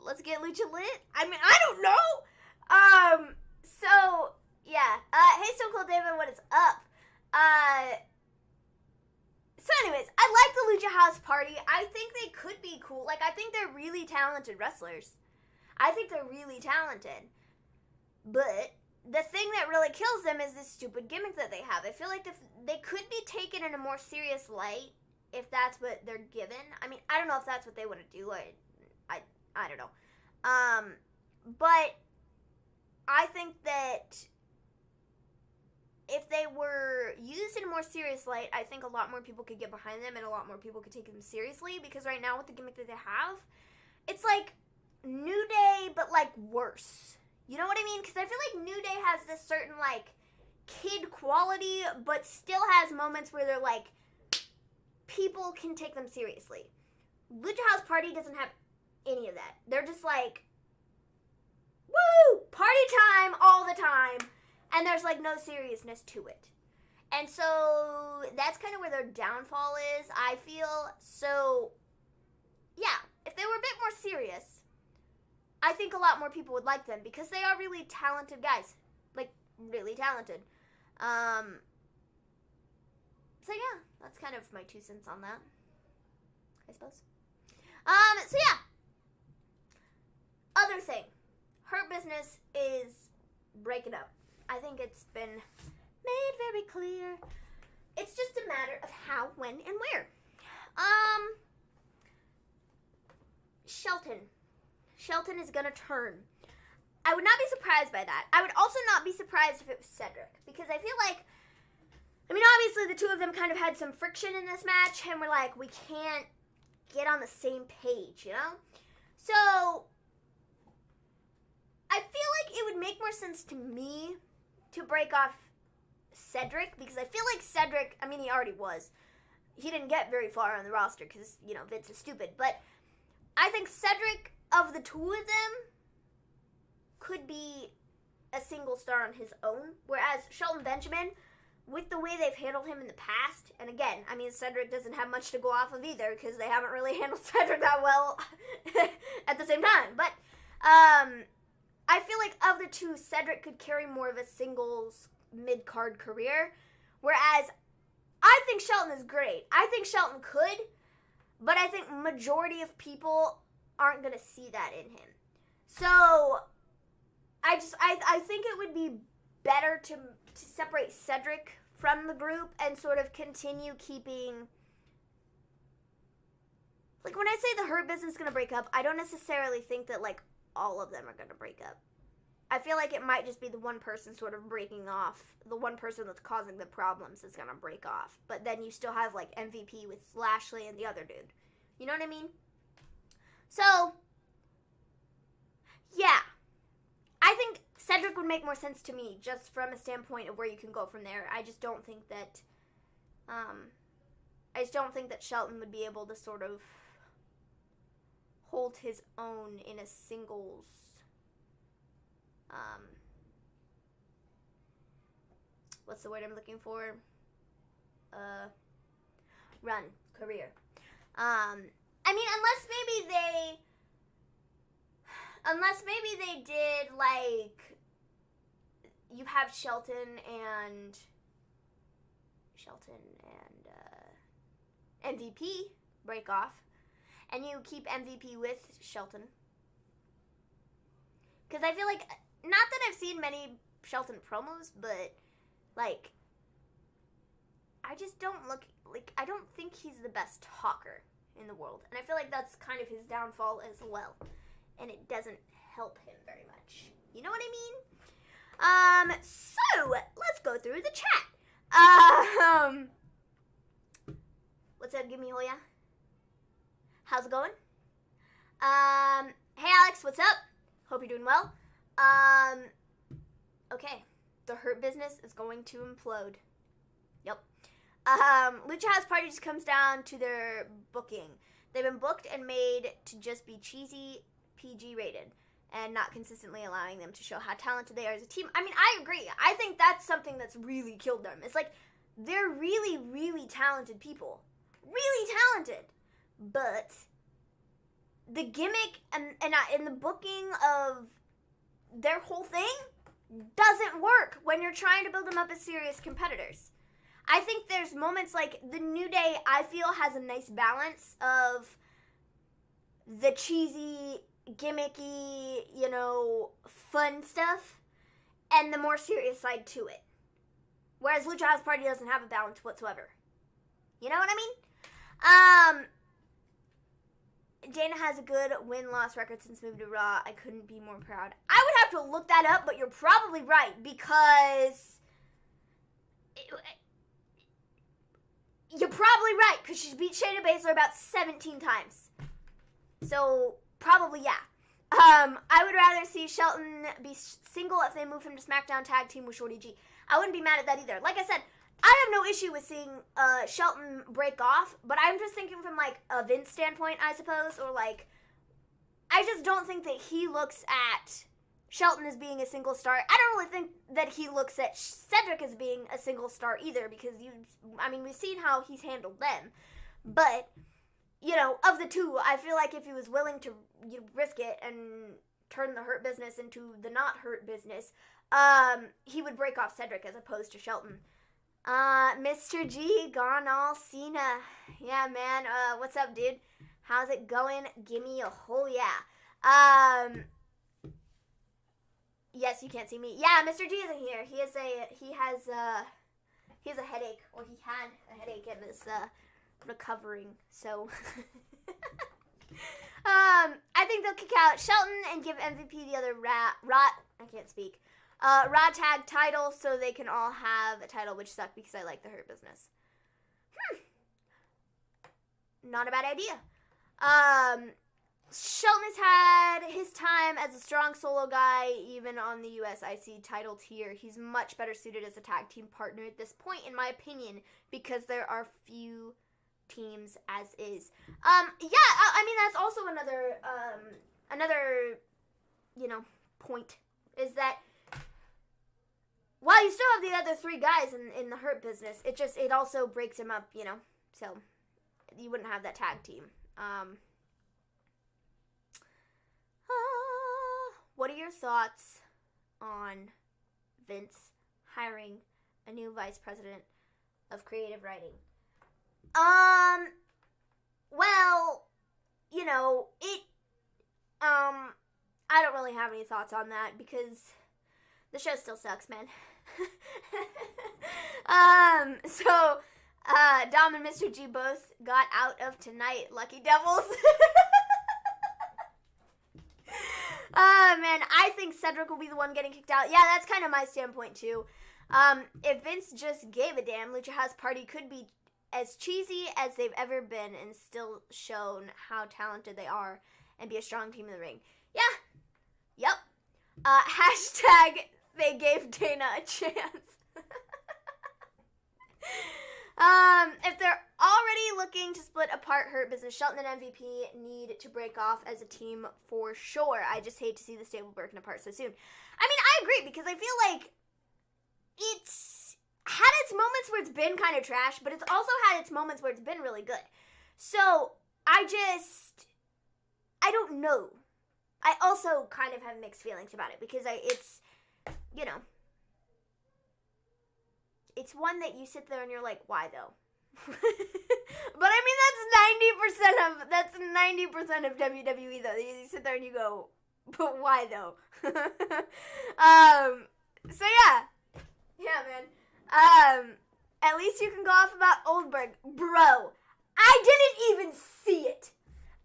let's get Lucha Lit. I mean, I don't know. So yeah. Hey, Stone Cold David, what is up? So anyways, I like the Lucha House Party. I think they could be cool. Like, I think they're really talented wrestlers. I think they're really talented. But the thing that really kills them is this stupid gimmick that they have. I feel like they could be taken in a more serious light if that's what they're given. I mean, I don't know if that's what they want to do. I don't know. But I think that if they were used in a more serious light, I think a lot more people could get behind them and a lot more people could take them seriously. Because right now with the gimmick that they have, it's like New Day, but like worse. You know what I mean? Because I feel like New Day has this certain, like, kid quality, but still has moments where they're, like, people can take them seriously. Lucha House Party doesn't have any of that. They're just like, woo! Party time all the time. And there's, like, no seriousness to it. And so that's kind of where their downfall is, I feel. So, yeah, if they were a bit more serious, I think a lot more people would like them because they are really talented guys. Like, really talented. So yeah, that's kind of my 2 cents on that, I suppose. So yeah. Other thing. Hurt Business is breaking up. I think it's been made very clear. It's just a matter of how, when, and where. Shelton is gonna turn. I would not be surprised by that. I would also not be surprised if it was Cedric, because I feel like, I mean, obviously the two of them kind of had some friction in this match, and we're like, we can't get on the same page, you know? So, I feel like it would make more sense to me to break off Cedric, because I feel like Cedric, I mean, he already was. He didn't get very far on the roster, because, you know, Vince is stupid, but I think Cedric, of the two of them, could be a single star on his own, whereas Shelton Benjamin, with the way they've handled him in the past, and again, I mean, Cedric doesn't have much to go off of either, because they haven't really handled Cedric that well at the same time, but I feel like of the two, Cedric could carry more of a singles mid-card career, whereas I think Shelton is great. I think Shelton could, but I think majority of people aren't going to see that in him. So, I think it would be better to separate Cedric from the group and sort of continue keeping, like, when I say the Hurt Business is going to break up, I don't necessarily think that, like, all of them are going to break up. I feel like it might just be the one person sort of breaking off, the one person that's causing the problems is going to break off. But then you still have, like, MVP with Lashley and the other dude. You know what I mean? So, yeah. I think Cedric would make more sense to me just from a standpoint of where you can go from there. I just don't think that, Shelton would be able to sort of hold his own in a singles, what's the word I'm looking for? Run, career. I mean, unless maybe they did, like, you have Shelton and MVP break off, and you keep MVP with Shelton. Because I feel like, not that I've seen many Shelton promos, but, like, I just don't look, like, I don't think he's the best talker in the world. And I feel like that's kind of his downfall as well. And it doesn't help him very much. You know what I mean? So, let's go through the chat. What's up, Gimme Hoya? How's it going? Hey Alex, what's up? Hope you're doing well. Okay. The Hurt Business is going to implode. Yep. Lucha House Party just comes down to their booking. They've been booked and made to just be cheesy, PG rated, and not consistently allowing them to show how talented they are as a team. I mean, I agree. I think that's something that's really killed them. It's like, they're really, really talented people. Really talented. But the gimmick and the booking of their whole thing doesn't work when you're trying to build them up as serious competitors. I think there's moments like the New Day, I feel, has a nice balance of the cheesy, gimmicky, you know, fun stuff, and the more serious side to it. Whereas Lucha House Party doesn't have a balance whatsoever. You know what I mean? Dana has a good win-loss record since moving to Raw. I couldn't be more proud. I would have to look that up, but you're probably right, because you're probably right, because she's beat Shayna Baszler about 17 times. So, probably, yeah. I would rather see Shelton be single if they move him to SmackDown Tag Team with Shorty G. I wouldn't be mad at that either. Like I said, I have no issue with seeing Shelton break off, but I'm just thinking from, like, a Vince standpoint, I suppose, or, like, I just don't think that he looks at Shelton as being a single star. I don't really think that he looks at Cedric as being a single star either, because we've seen how he's handled them. But, you know, of the two, I feel like if he was willing to risk it and turn the Hurt Business into the not Hurt Business, he would break off Cedric as opposed to Shelton. Mr. G, gone all Cena. Yeah, man, what's up, dude? How's it going? Give me a whole yeah. Yes, you can't see me. Yeah, Mr. G isn't here. He has a headache, or he had a headache and is, recovering, so. I think they'll kick out Shelton and give MVP the other Raw Tag title so they can all have a title, which sucked because I like the Hurt Business. Not a bad idea. Shelton has had his time as a strong solo guy, even on the US IC title tier. He's much better suited as a tag team partner at this point, in my opinion, because there are few teams as is. I mean, that's also another, point, is that while you still have the other three guys in the Hurt Business, it also breaks him up, so you wouldn't have that tag team. What are your thoughts on Vince hiring a new vice president of creative writing? Well, I don't really have any thoughts on that because the show still sucks, man. So, Dom and Mr. G both got out of tonight, lucky devils. Man, I think Cedric will be the one getting kicked out. Yeah, that's kind of my standpoint, too. If Vince just gave a damn, Lucha House Party could be as cheesy as they've ever been and still shown how talented they are and be a strong team in the ring. Yeah. Yep. Hashtag they gave Dana a chance. If they're already looking to split apart Hurt Business, Shelton and MVP need to break off as a team for sure. I just hate to see the stable broken apart so soon. I mean, I agree, because I feel like it's had its moments where it's been kind of trash, but it's also had its moments where it's been really good. So, I don't know. I also kind of have mixed feelings about it, because it's one that you sit there and you're like, why though? But I mean, that's 90% of WWE though. You sit there and you go, but why though? So yeah, man. At least you can go off about Oldberg, bro. I didn't even see it.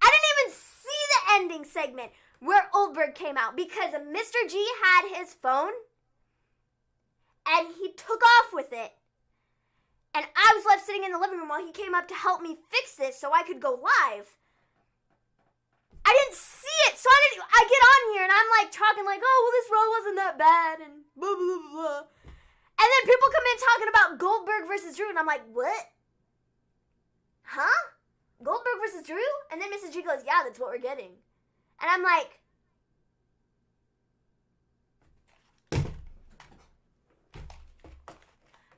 I didn't even see the ending segment where Oldberg came out because Mr. G had his phone and he took off with it. And I was left sitting in the living room while he came up to help me fix this so I could go live. I didn't see it, so I get on here and I'm like talking like, oh, well, this Raw wasn't that bad and blah, blah, blah, blah. And then people come in talking about Goldberg versus Drew and I'm like, what? Huh? Goldberg versus Drew? And then Mrs. G goes, yeah, that's what we're getting. And I'm like,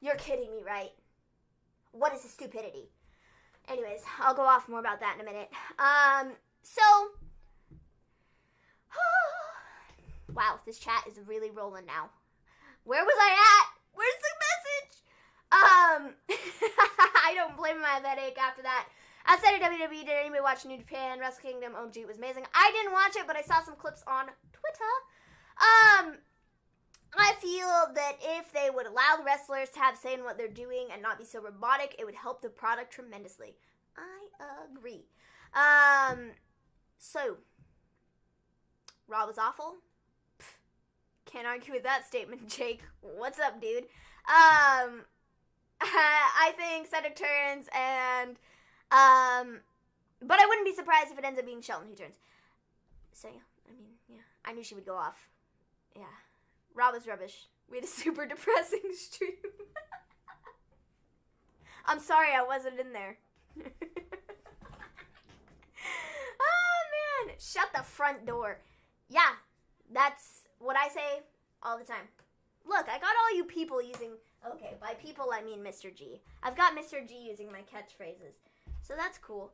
you're kidding me, right? What is the stupidity? Anyways, I'll go off more about that in a minute. Wow, this chat is really rolling now. Where was I at? Where's the message? I don't blame him. I have a headache after that. Outside of WWE, did anybody watch New Japan Wrestle Kingdom? OMG, it was amazing. I didn't watch it, but I saw some clips on Twitter. I feel that if they would allow the wrestlers to have say in what they're doing and not be so robotic, it would help the product tremendously. I agree. So, Raw was awful? Pff, can't argue with that statement, Jake. What's up, dude? I think Cedric turns and, but I wouldn't be surprised if it ends up being Shelton who turns. So, yeah, I knew she would go off. Yeah. Raw was rubbish. We had a super depressing stream. I'm sorry I wasn't in there. Oh, man. Shut the front door. Yeah, that's what I say all the time. Look, I got all you people using... Okay, by people I mean Mr. G. I've got Mr. G using my catchphrases. So that's cool.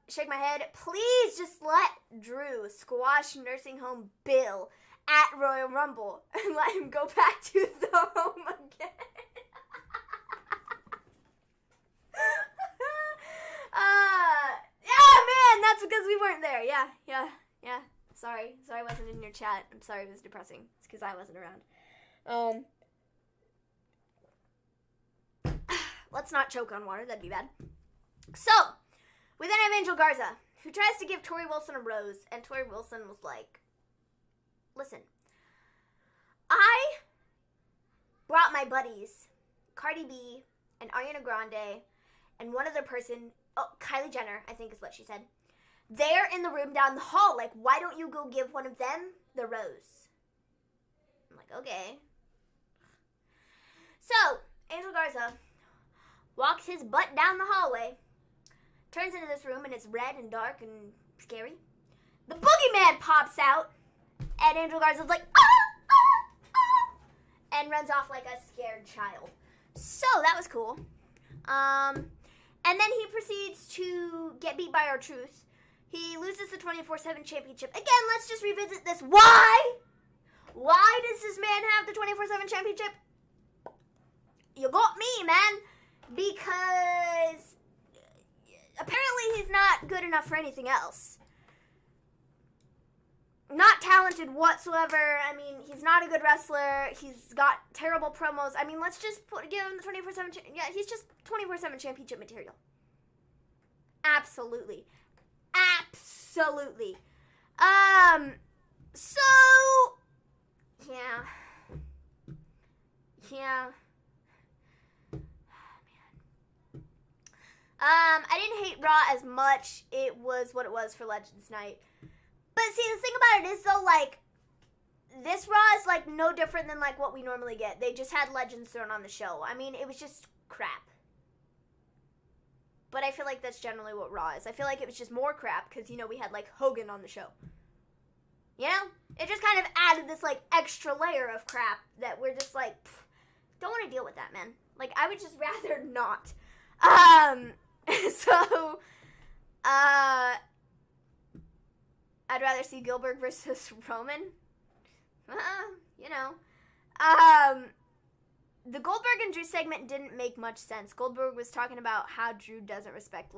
shake my head. Please just let Drew squash nursing home Bill at Royal Rumble and let him go back to the home again. Yeah, man, that's because we weren't there. Yeah. Sorry I wasn't in your chat. I'm sorry it was depressing. It's because I wasn't around. Let's not choke on water. That'd be bad. So, we then have Angel Garza, who tries to give Tori Wilson a rose, and Tori Wilson was like, listen, I brought my buddies, Cardi B and Ariana Grande, and one other person, Kylie Jenner, I think is what she said. They're in the room down the hall. Like, why don't you go give one of them the rose? I'm like, okay. So, Angel Garza walks his butt down the hallway, turns into this room, and it's red and dark and scary. The boogeyman pops out, and Angel Garza's like, and runs off like a scared child. So, that was cool. And then he proceeds to get beat by R-Truth. He loses the 24/7 championship. Again, let's just revisit this. Why? Why does this man have the 24/7 championship? You got me, man. Because apparently he's not good enough for anything else. Not talented whatsoever. I mean, he's not a good wrestler. He's got terrible promos. I mean, let's just give him the 24/7. Yeah, he's just 24/7 championship material. Absolutely. Absolutely. So, yeah. I didn't hate Raw as much. It was what it was for Legends Night. But see, the thing about it is, though, like, this Raw is, like, no different than, like, what we normally get. They just had Legends thrown on the show. I mean, it was just crap. But I feel like that's generally what Raw is. I feel like it was just more crap because, you know, we had, like, Hogan on the show. You know? It just kind of added this, like, extra layer of crap that we're just like, don't want to deal with that, man. Like, I would just rather not. So, I'd rather see Gilbert versus Roman. You know. The Goldberg and Drew segment didn't make much sense. Goldberg was talking about how Drew doesn't respect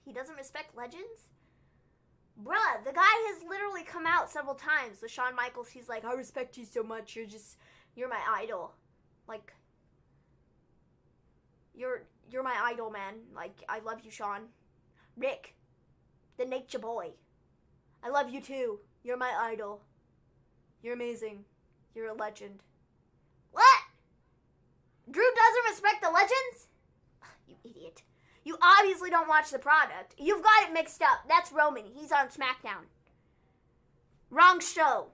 He doesn't respect Legends? Bruh, the guy has literally come out several times with Shawn Michaels. He's like, I respect you so much. You're my idol. Like, you're my idol, man. Like, I love you, Shawn. Rick, the Nature Boy. I love you too. You're my idol. You're amazing. You're a legend. What? Drew doesn't respect the Legends? You idiot. You obviously don't watch the product. You've got it mixed up. That's Roman. He's on SmackDown. Wrong show.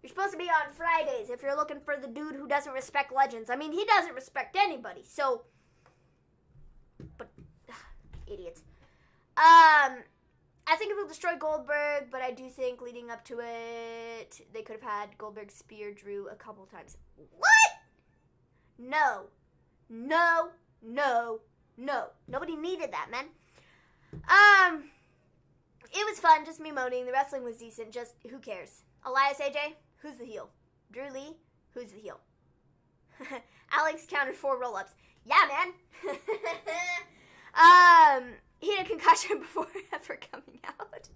You're supposed to be on Fridays if you're looking for the dude who doesn't respect Legends. I mean, he doesn't respect anybody, so... But, idiots. I think it will destroy Goldberg, but I do think leading up to it, they could have had Goldberg spear Drew a couple times. What? No. Nobody needed that, man. It was fun, just me moaning. The wrestling was decent, just who cares? Elias AJ, who's the heel? Drew Lee, who's the heel? Alex counted 4 roll-ups. Yeah, man. He had a concussion before ever coming out.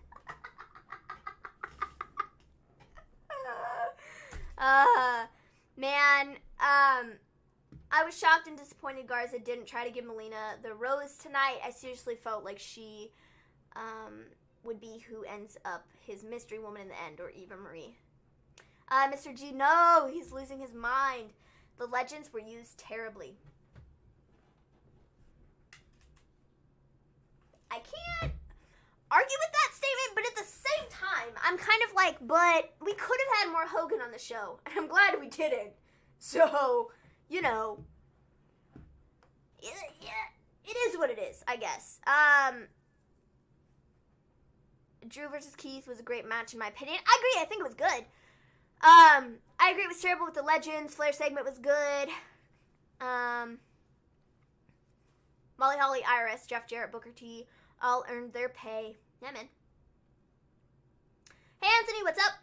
Man, I was shocked and disappointed Garza didn't try to give Melina the rose tonight. I seriously felt like she would be who ends up his mystery woman in the end, or Eva Marie. Mr. G, no, he's losing his mind. The Legends were used terribly. I can't argue with that statement, but at the same time, I'm kind of like, but we could have had more Hogan on the show, and I'm glad we didn't. So, you know, it is what it is, I guess. Drew versus Keith was a great match in my opinion. I agree, I think it was good. I agree it was terrible with the Legends. Flair segment was good. Molly Holly, IRS, Jeff Jarrett, Booker T, all earned their pay. Yeah, man. Hey, Anthony, what's up?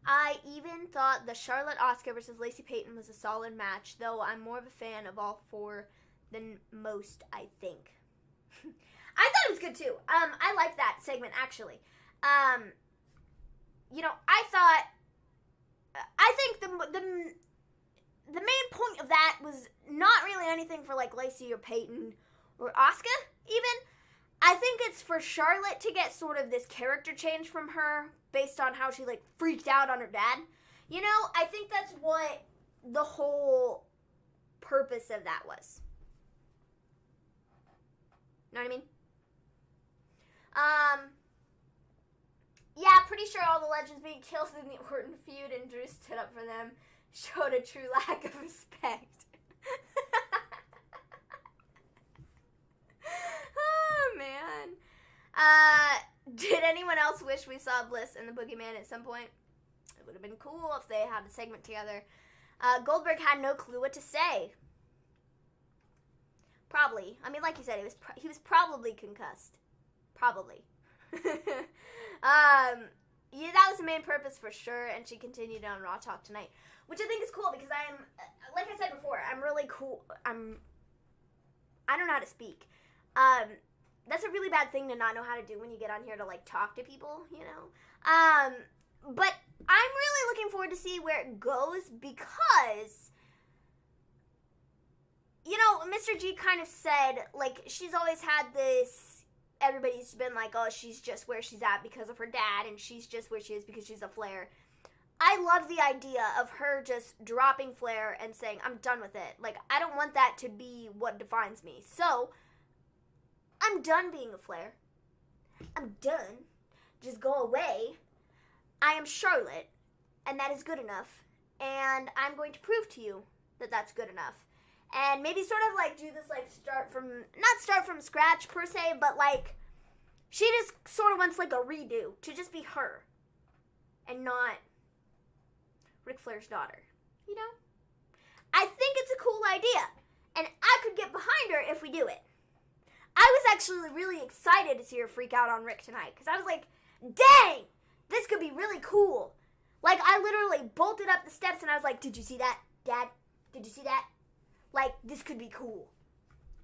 I even thought the Charlotte Asuka versus Lacey Payton was a solid match, though I'm more of a fan of all four than most, I think. I thought it was good too. I liked that segment actually. You know, I think the main point of that was not really anything for like Lacey or Peyton or Asuka even. I think it's for Charlotte to get sort of this character change from her based on how she like freaked out on her dad. You know, I think that's what the whole purpose of that was. Know what I mean? Yeah, pretty sure all the legends being killed in the Orton feud and Drew stood up for them showed a true lack of respect. Oh, man. Did anyone else wish we saw Bliss and the Boogeyman at some point? It would have been cool if they had a segment together. Goldberg had no clue what to say. Probably. I mean, like you said, he was probably concussed. Probably. Yeah, that was the main purpose for sure, and she continued on Raw Talk tonight, which I think is cool because I'm, like I said before, I'm really cool. I don't know how to speak. That's a really bad thing to not know how to do when you get on here to like talk to people, you know. But I'm really looking forward to see where it goes because, you know, Mr. G kind of said, like, she's always had this, everybody's been like, oh, she's just where she's at because of her dad, and she's just where she is because she's a Flair. I love the idea of her just dropping Flair and saying, I'm done with it. Like, I don't want that to be what defines me. So, I'm done being a Flair. I'm done. Just go away. I am Charlotte, and that is good enough. And I'm going to prove to you that that's good enough. And maybe sort of like do this like not start from scratch per se, but like she just sort of wants like a redo to just be her and not Ric Flair's daughter, you know? I think it's a cool idea, and I could get behind her if we do it. I was actually really excited to see her freak out on Rick tonight, because I was like, dang, this could be really cool. Like, I literally bolted up the steps, and I was like, did you see that, Dad? Did you see that? Like, this could be cool.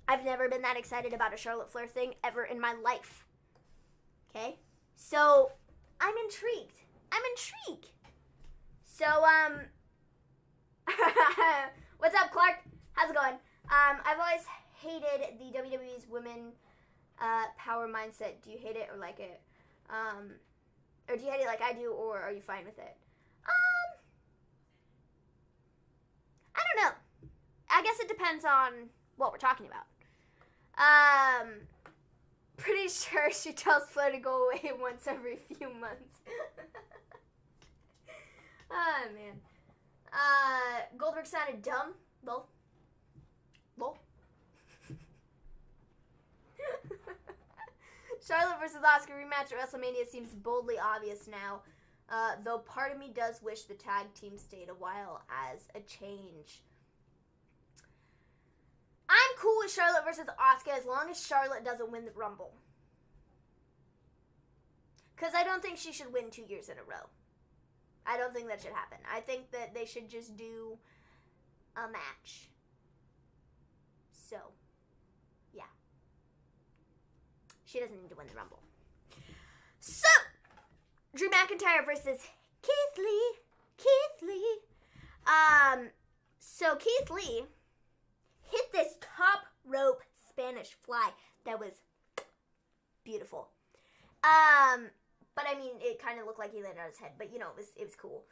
I've never been that excited about a Charlotte Flair thing ever in my life. Okay? So, I'm intrigued. So, what's up, Clark? How's it going? I've always hated the WWE's women power mindset. Do you hate it or like it? Or do you hate it like I do, or are you fine with it? I don't know. I guess it depends on what we're talking about. Pretty sure she tells Flair to go away once every few months. Oh, man. Goldberg sounded dumb. Lol. Charlotte versus Asuka rematch at WrestleMania seems boldly obvious now, though part of me does wish the tag team stayed a while as a change. I'm cool with Charlotte versus Asuka as long as Charlotte doesn't win the Rumble. Because I don't think she should win 2 years in a row. I don't think that should happen. I think that they should just do a match. So, yeah. She doesn't need to win the Rumble. So, Drew McIntyre versus Keith Lee. So Keith Lee hit this top rope Spanish fly that was beautiful. But I mean, it kind of looked like he landed on his head, but you know, it was cool.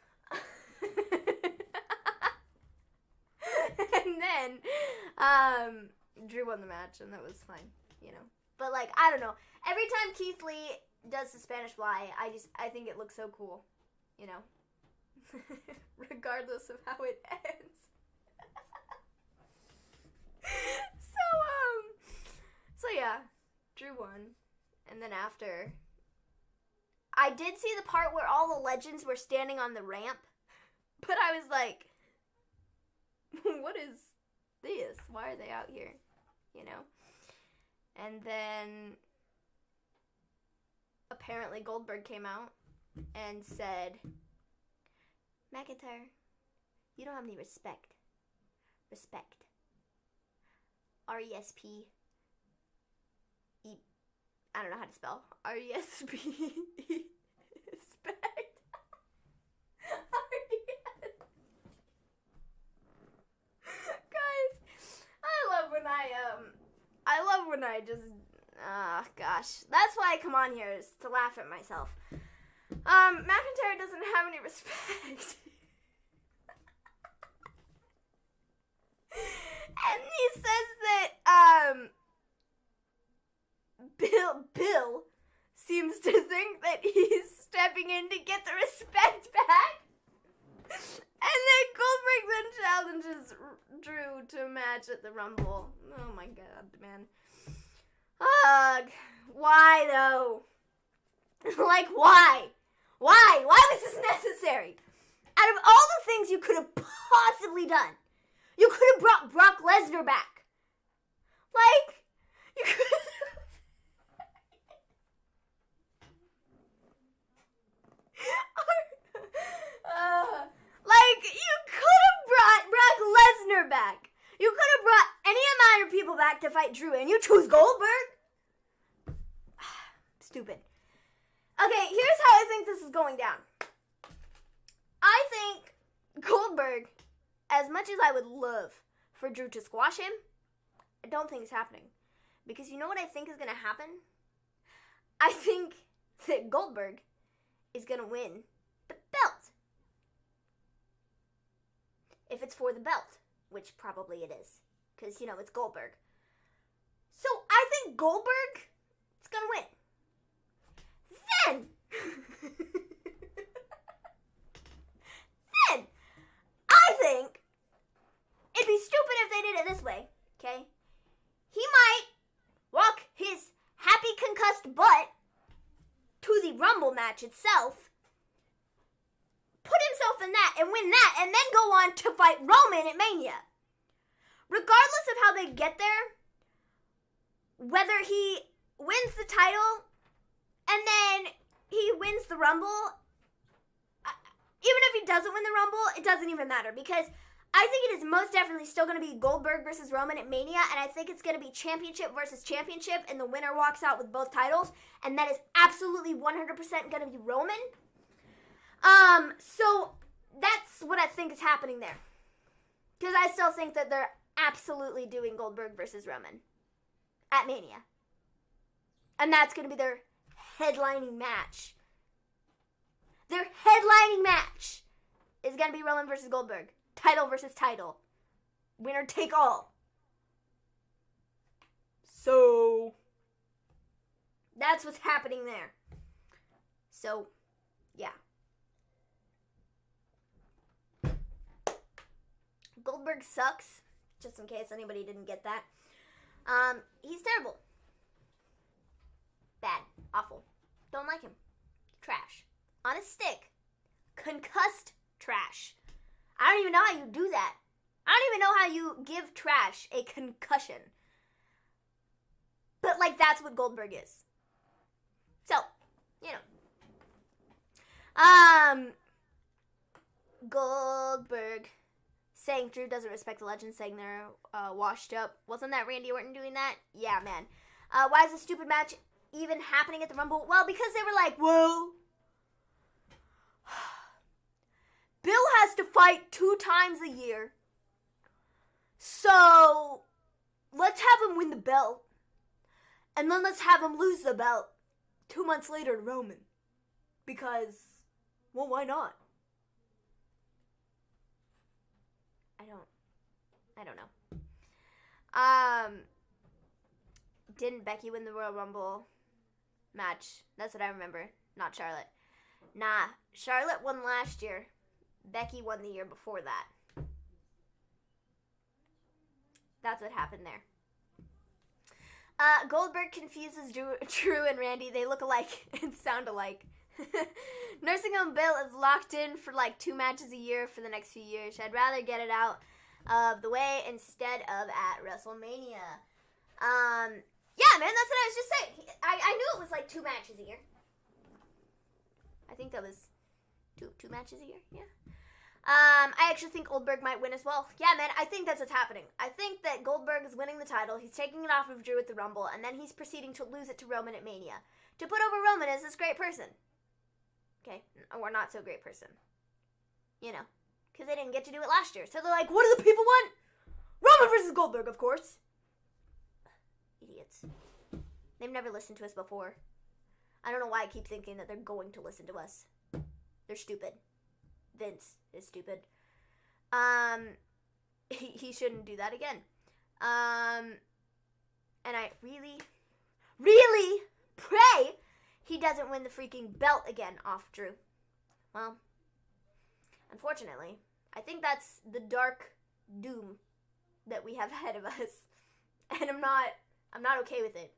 And then, Drew won the match, and that was fine, you know. But like, I don't know. Every time Keith Lee does the Spanish fly, I think it looks so cool, you know. Regardless of how it ends. So yeah, Drew won. And then after, I did see the part where all the legends were standing on the ramp, but I was like, what is this? Why are they out here? You know? And then apparently Goldberg came out and said, McIntyre, you don't have any respect. Respect. R-E-S-P. I don't know how to spell. R-E-S-P. Respect. Guys, I love when I just, gosh. That's why I come on here, is to laugh at myself. McIntyre doesn't have any respect. And he says that, Bill seems to think that he's stepping in to get the respect back. And then Goldberg then challenges Drew to a match at the Rumble. Oh my god, man. Ugh. Why though? Like, why? Why? Why was this necessary? Out of all the things you could have possibly done, you could have brought Brock Lesnar back. Like, you could have... Like, you could have brought Brock Lesnar back. You could have brought any amount of people back to fight Drew, and you choose Goldberg? Stupid. Okay, here's how I think this is going down. I think Goldberg, as much as I would love for Drew to squash him, I don't think it's happening. Because you know what I think is going to happen? I think that Goldberg is going to win the belt. If it's for the belt, which probably it is. Because, you know, it's Goldberg. So, I think Goldberg is going to win. Then, I think it'd be stupid if they did it this way, okay? He might walk his happy concussed butt to the Rumble match itself, put himself in that and win that, and then go on to fight Roman at Mania. Regardless of how they get there, whether he wins the title and then he wins the Rumble, even if he doesn't win the Rumble, it doesn't even matter, because I think it is most definitely still going to be Goldberg versus Roman at Mania, and I think it's going to be championship versus championship, and the winner walks out with both titles, and that is absolutely 100% going to be Roman. So that's what I think is happening there, because I still think that they're absolutely doing Goldberg versus Roman at Mania, and that's going to be their headlining match. Their headlining match is going to be Roman versus Goldberg. Title versus title. Winner take all. So, that's what's happening there. So, yeah. Goldberg sucks, just in case anybody didn't get that. He's terrible. Bad. Awful. Don't like him. Trash. On a stick. Concussed trash. I don't even know how you do that. I don't even know how you give trash a concussion. But, like, that's what Goldberg is. So, you know. Goldberg saying Drew doesn't respect the legend, saying they're washed up. Wasn't that Randy Orton doing that? Yeah, man. Why is this stupid match even happening at the Rumble? Well, because they were like, well, Bill has to fight 2 times a year, so let's have him win the belt, and then let's have him lose the belt 2 months later to Roman, because, well, why not? I don't know. Didn't Becky win the Royal Rumble match? That's what I remember. Not Charlotte. Nah, Charlotte won last year. Becky won the year before that. That's what happened there. Goldberg confuses Drew and Randy. They look alike and sound alike. Nursing Home Bill is locked in for like 2 matches a year for the next few years. I'd rather get it out of the way instead of at WrestleMania. Yeah, man, that's what I was just saying. I knew it was like 2 matches a year. I think that was two matches a year, yeah. I actually think Goldberg might win as well. Yeah, man, I think that's what's happening. I think that Goldberg is winning the title. He's taking it off of Drew at the Rumble, and then he's proceeding to lose it to Roman at Mania. To put over Roman as this great person. Okay, or not so great person. You know, because they didn't get to do it last year. So they're like, what do the people want? Roman versus Goldberg, of course. Idiots. They've never listened to us before. I don't know why I keep thinking that they're going to listen to us. They're stupid. Vince is stupid. He shouldn't do that again. And I really, really pray he doesn't win the freaking belt again off Drew. Well, unfortunately, I think that's the dark doom that we have ahead of us. And I'm not okay with it.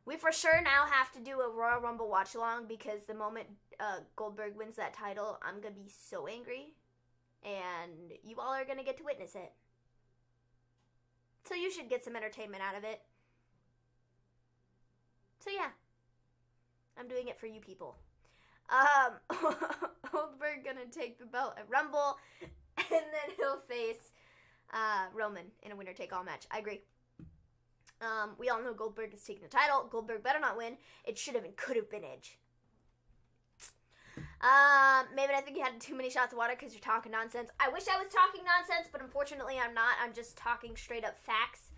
We for sure now have to do a Royal Rumble watch along because the moment Goldberg wins that title, I'm going to be so angry. And you all are going to get to witness it. So you should get some entertainment out of it. So yeah. I'm doing it for you people. Goldberg going to take the belt at Rumble. And then he'll face Roman in a winner-take-all match. I agree. We all know Goldberg is taking the title. Goldberg better not win. It should have and could have been Edge. Maybe I think you had too many shots of water because you're talking nonsense. I wish I was talking nonsense, but unfortunately I'm not. I'm just talking straight up facts.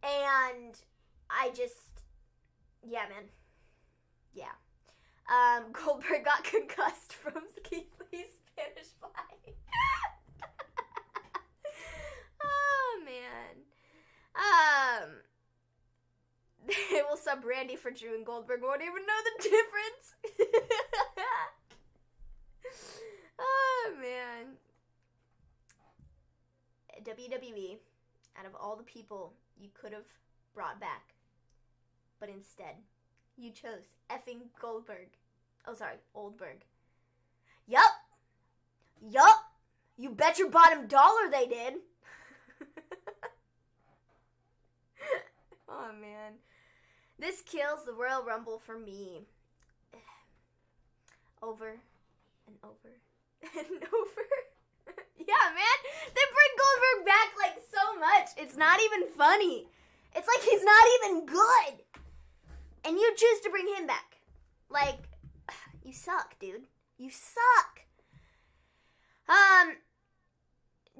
And I just, yeah, man. Yeah. Goldberg got concussed from Keith Lee's Spanish Fly. Oh, man. They will sub Randy for Drew and Goldberg won't even know the difference. Oh, man. WWE, out of all the people you could have brought back, but instead, you chose effing Goldberg. Oh, sorry, Oldberg. Yup. You bet your bottom dollar they did. Oh, man. This kills the Royal Rumble for me. Over and over and over. Yeah, man. They bring Goldberg back like so much. It's not even funny. It's like he's not even good. And you choose to bring him back. Like, you suck, dude. You suck.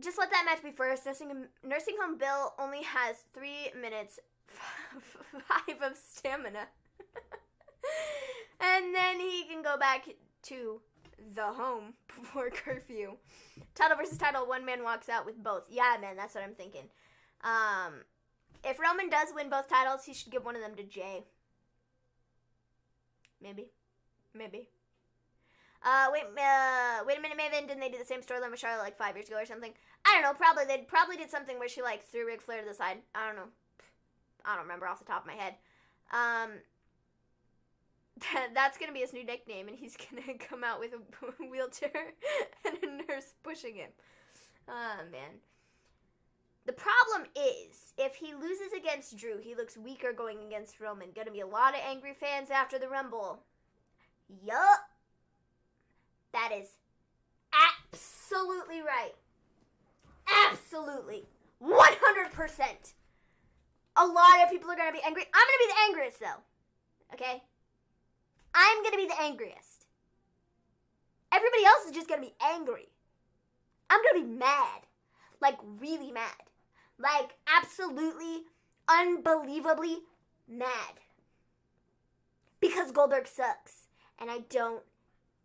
Just let that match be first. Nursing Home Bill only has 3 minutes 5 of stamina. And then he can go back to the home before curfew. Title versus title, one man walks out with both. Yeah, man, that's what I'm thinking. If Roman does win both titles, he should give one of them to Jay. Maybe. Wait a minute, Maven, didn't they do the same storyline with Charlotte like 5 years ago or something? I don't know, probably. They probably did something where she like threw Ric Flair to the side. I don't know. I don't remember off the top of my head. That's going to be his new nickname, and he's going to come out with a wheelchair and a nurse pushing him. Oh, man. The problem is, if he loses against Drew, he looks weaker going against Roman. Going to be a lot of angry fans after the Rumble. Yup. That is absolutely right. Absolutely. 100%. A lot of people are going to be angry. I'm going to be the angriest, though. Okay? I'm going to be the angriest. Everybody else is just going to be angry. I'm going to be mad. Like, really mad. Like, absolutely, unbelievably mad. Because Goldberg sucks. And I don't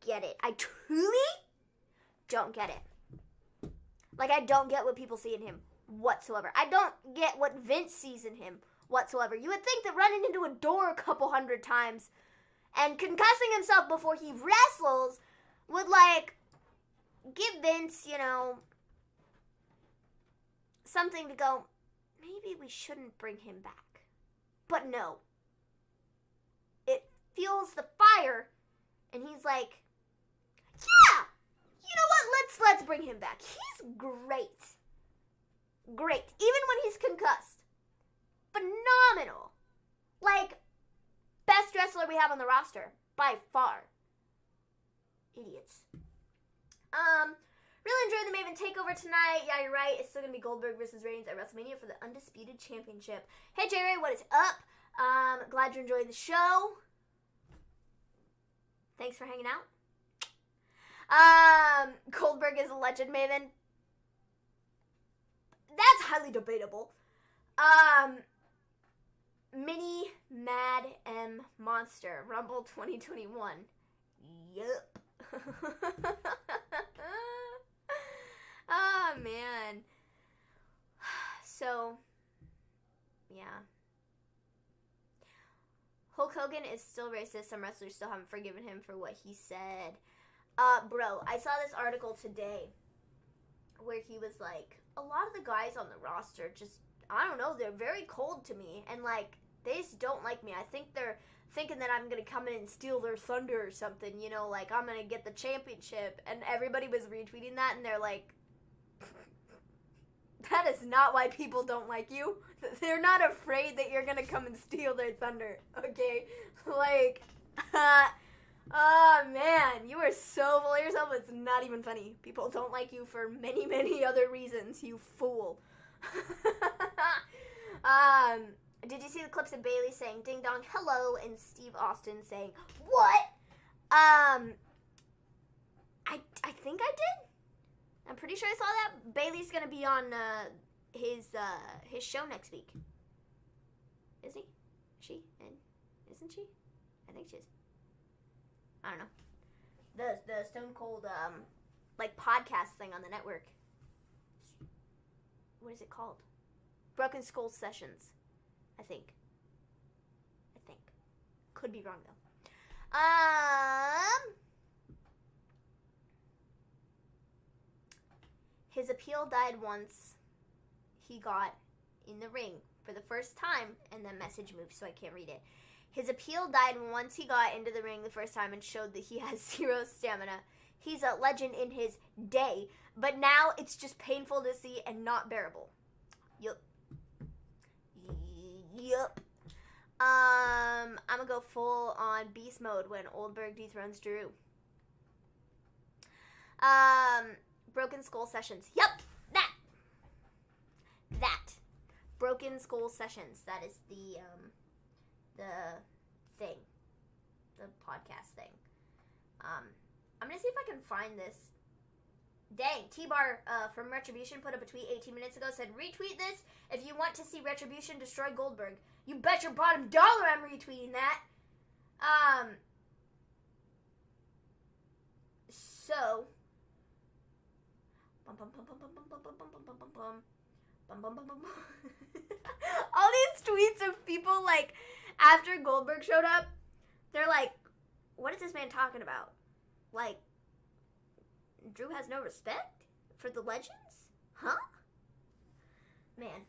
get it. I truly don't get it. Like, I don't get what people see in him whatsoever. I don't get what Vince sees in him whatsoever. You would think that running into a door a couple hundred times and concussing himself before he wrestles would, like, give Vince, you know, something to go, maybe we shouldn't bring him back. But no. It fuels the fire, and he's like, yeah, you know what, let's bring him back. He's great. great. Even when he's concussed. Phenomenal. Like, best wrestler we have on the roster. By far. Idiots. Really enjoyed the Maven takeover tonight. Yeah, you're right. It's still going to be Goldberg versus Reigns at WrestleMania for the Undisputed Championship. Hey, J-Ray, what is up? Glad you enjoyed the show. Thanks for hanging out. Goldberg is a legend, Maven. That's highly debatable. Mini Mad M Monster Rumble 2021. Yup. Oh, man. So, yeah. Hulk Hogan is still racist. Some wrestlers still haven't forgiven him for what he said. Bro, I saw this article today where he was like, a lot of the guys on the roster just, I don't know, they're very cold to me. And, like, they just don't like me. I think they're thinking that I'm going to come in and steal their thunder or something, you know, like I'm going to get the championship. And everybody was retweeting that, and they're like, that is not why people don't like you. They're not afraid that you're going to come and steal their thunder, okay? Like, oh, man, you are so full of yourself, it's not even funny. People don't like you for many, many other reasons, you fool. Did you see the clips of Bayley saying ding dong hello and Steve Austin saying what? I think I did. I'm pretty sure I saw that. Bayley's gonna be on his show next week. Is he? She? And isn't she? I think she is. I don't know. The Stone Cold like podcast thing on the network. What is it called? Broken Skull Sessions. I think. Could be wrong though. His appeal died once he got in the ring for the first time, and then message moved, so I can't read it. His appeal died once he got into the ring the first time and showed that he has zero stamina. He's a legend in his day, but now it's just painful to see and not bearable. Yup. I'm gonna go full on beast mode when Oldberg dethrones Drew. Broken Skull Sessions. Yep, that. Broken Skull Sessions. That is the thing. The podcast thing. I'm gonna see if I can find this. Dang, T-Bar from Retribution put up a tweet 18 minutes ago, said, retweet this if you want to see Retribution destroy Goldberg. You bet your bottom dollar I'm retweeting that. So, all these tweets of people, like, after Goldberg showed up, they're like, what is this man talking about? Like, Drew has no respect for the legends? Huh? Man.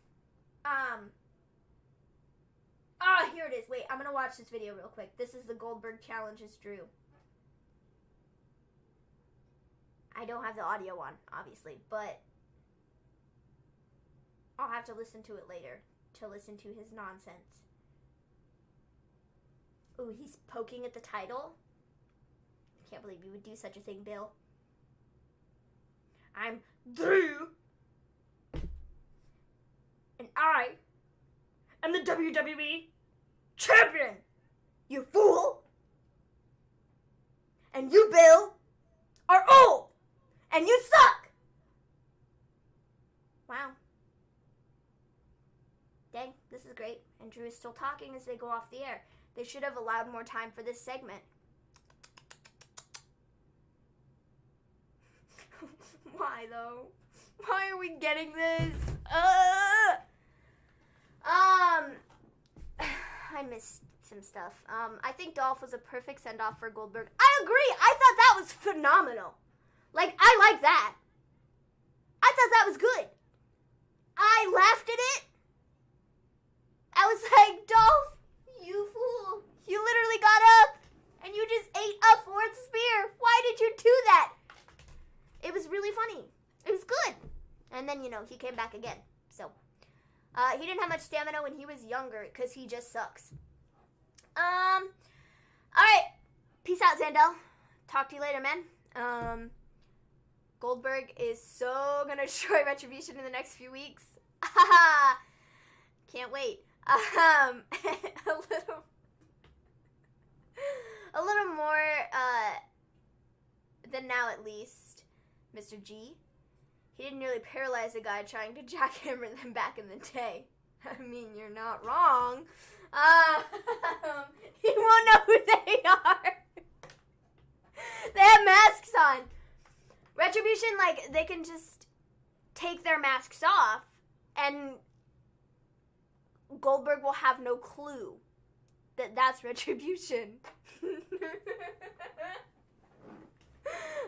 Here it is. Wait, I'm gonna watch this video real quick. This is the Goldberg challenges Drew. I don't have the audio on, obviously, but I'll have to listen to it later to listen to his nonsense. Ooh, he's poking at the title? I can't believe you would do such a thing, Bill. I'm Drew, and I am the WWE champion, you fool! And you, Bill, are old, and you suck! Wow. Dang, this is great. And Drew is still talking as they go off the air. They should have allowed more time for this segment. Why, though? Why are we getting this? I missed some stuff. I think Dolph was a perfect send-off for Goldberg. I agree! I thought that was phenomenal. Like, I like that. I thought that was good. I laughed at it. I was like, Dolph, you fool. You literally got up, and you just ate a fourth spear. Why did you do that? It was really funny. It was good. And then, you know, he came back again. So, he didn't have much stamina when he was younger because he just sucks. Alright. Peace out, Zandel. Talk to you later, man. Goldberg is so gonna destroy Retribution in the next few weeks. Can't wait. A little more, than now at least, Mr. G. He didn't nearly paralyze a guy trying to jackhammer them back in the day. I mean, you're not wrong. You won't know who they are. They have masks on. Retribution, like, they can just take their masks off, and Goldberg will have no clue that that's Retribution.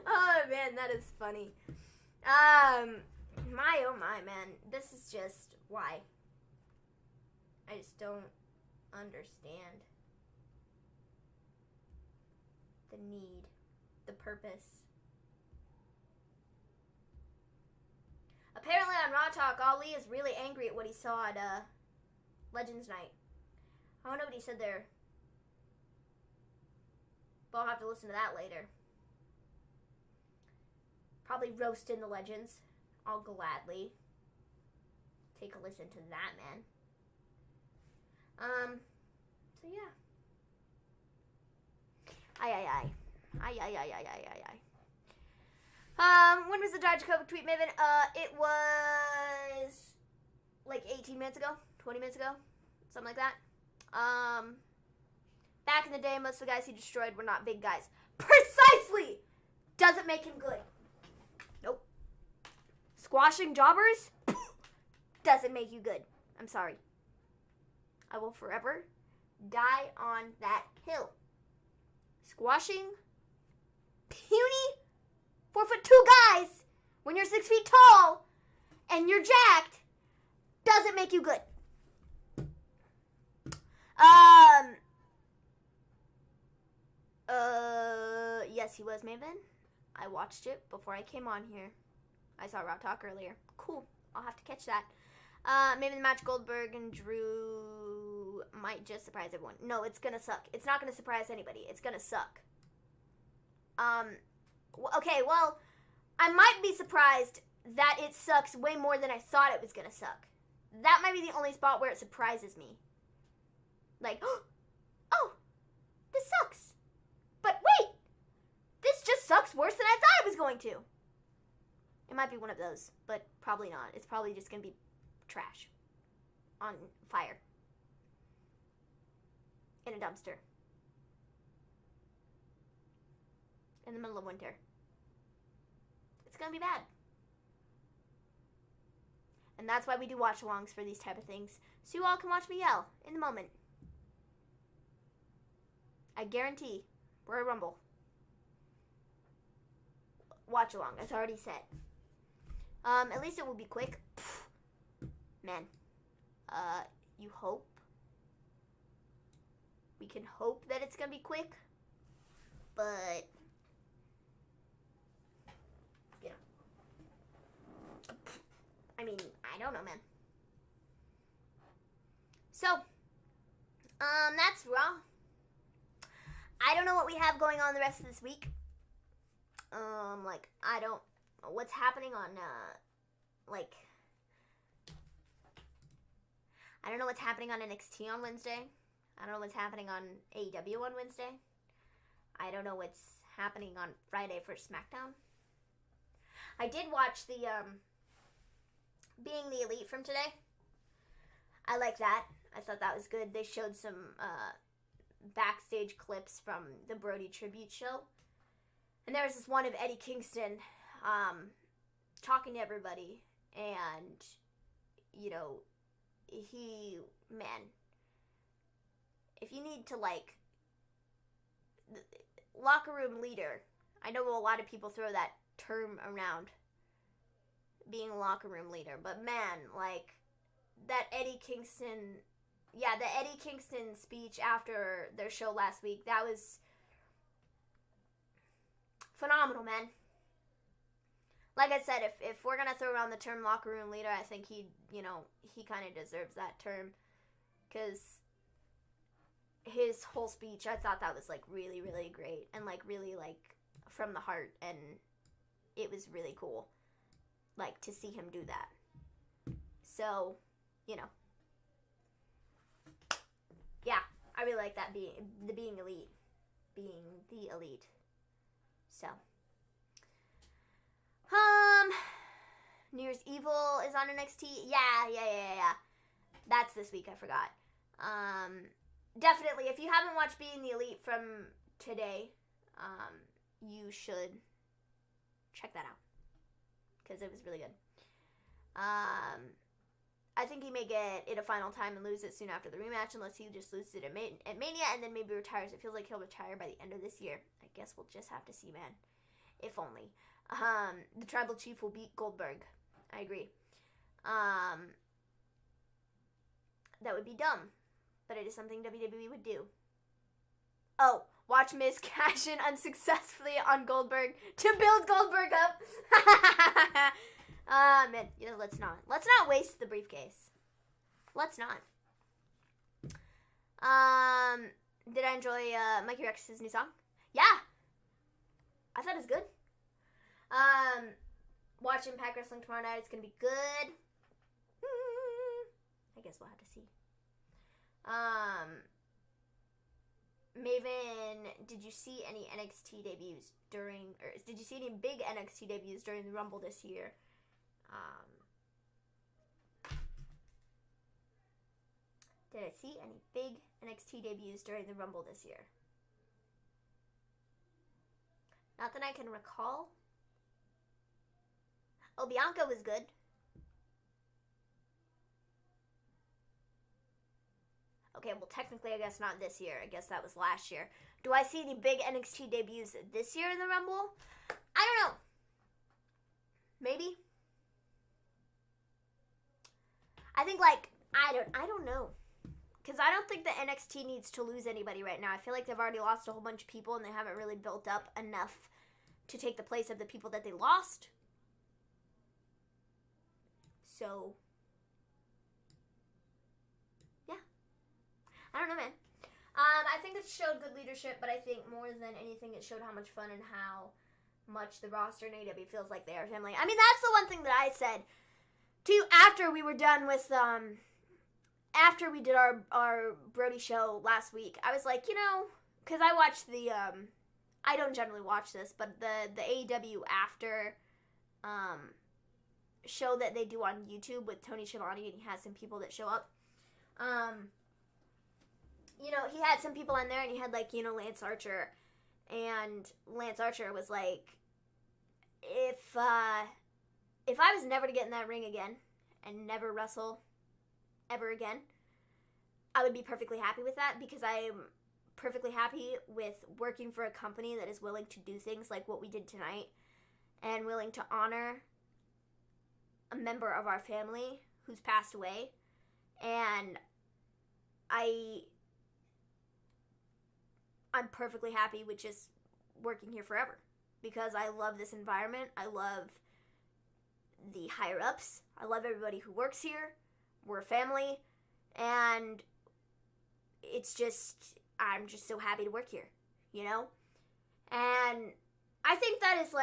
Oh, man, that is funny. My, oh my, man. This is just, why? I just don't understand the need, the purpose. Apparently on Raw Talk, Ali is really angry at what he saw at Legends Night. I don't know what he said there, but I'll have to listen to that later. Probably roasting the Legends. I'll gladly take a listen to that, man. So yeah. When was the Dijakovic tweet, Maven? It was like 18 minutes ago, 20 minutes ago, something like that. Back in the day, most of the guys he destroyed were not big guys. Precisely! Doesn't make him good. Nope. Squashing jobbers? Doesn't make you good. I'm sorry. I will forever die on that hill. Squashing puny 4'2" guys when you're 6 feet tall and you're jacked doesn't make you good. Yes, he was, Maven. I watched it before I came on here. I saw Raw Talk earlier. Cool. I'll have to catch that. Maybe the match Goldberg and Drew might just surprise everyone. No, it's gonna suck. It's not gonna surprise anybody. It's gonna suck. Okay, well, I might be surprised that it sucks way more than I thought it was gonna suck. That might be the only spot where it surprises me. Like, oh, this sucks. But wait, this just sucks worse than I thought it was going to. It might be one of those, but probably not. It's probably just gonna be trash on fire in a dumpster in the middle of winter. It's gonna be bad. And that's why we do watch-alongs for these type of things, so you all can watch me yell in the moment. I guarantee Royal Rumble watch-along. It's already set. At least it will be quick. Man, you hope. We can hope that it's gonna be quick, but you know, I mean, I don't know, man. So, that's Raw. I don't know what we have going on the rest of this week. Like, I don't know what's happening on, like, I don't know what's happening on NXT on Wednesday. I don't know what's happening on AEW on Wednesday. I don't know what's happening on Friday for SmackDown. I did watch the, Being the Elite from today. I like that. I thought that was good. They showed some, backstage clips from the Brody tribute show. And there was this one of Eddie Kingston, talking to everybody. And, you know, he, man, if you need to, like, locker room leader, I know a lot of people throw that term around, being a locker room leader, but man, like, that Eddie Kingston, yeah, the Eddie Kingston speech after their show last week, that was phenomenal, man. like I said, if we're gonna throw around the term locker room leader, I think he kind of deserves that term, because his whole speech, I thought that was like really, really great and like really like from the heart, and it was really cool, like to see him do that. So, yeah, I really like that being elite, being the elite. So, New Year's Evil is on NXT. Yeah. That's this week. I forgot. Definitely, if you haven't watched Being the Elite from today, you should check that out, because it was really good. I think he may get it a final time and lose it soon after the rematch, unless he just loses it at Mania and then maybe retires. It feels like he'll retire by the end of this year. I guess we'll just have to see, man. If only. The Tribal Chief will beat Goldberg. I agree. That would be dumb, but it is something WWE would do. Oh, watch Miz cash in unsuccessfully on Goldberg to build Goldberg up. Man, let's not waste the briefcase. Let's not. Did I enjoy Mikey Rex's new song? Yeah, I thought it was good. Watch Impact Wrestling tomorrow night. It's gonna be good. I guess we'll have to see. Maven, did you see any NXT debuts did you see any big NXT debuts during the Rumble this year? Did I see any big NXT debuts during the Rumble this year? Not that I can recall. Oh, Bianca was good. Okay, well, technically, I guess not this year. I guess that was last year. Do I see any big NXT debuts this year in the Rumble? I don't know. Maybe. I think, I don't know. Because I don't think the NXT needs to lose anybody right now. I feel like they've already lost a whole bunch of people, and they haven't really built up enough to take the place of the people that they lost. So, yeah. I don't know, man. I think it showed good leadership, but I think more than anything, it showed how much fun and how much the roster in AEW feels like they are family. I mean, that's the one thing that I said to you after we were done with, after we did our Brody show last week. I was like, because I watched the, I don't generally watch this, but the AEW after, show that they do on YouTube with Tony Schiavone, and he has some people that show up. He had some people on there, and he had, Lance Archer, and Lance Archer was like, if I was never to get in that ring again, and never wrestle ever again, I would be perfectly happy with that, because I am perfectly happy with working for a company that is willing to do things like what we did tonight, and willing to honor a member of our family who's passed away, and I'm perfectly happy with just working here forever, because I love this environment. I love the higher ups. I love everybody who works here. We're a family, and it's just, I'm just so happy to work here, And I think that is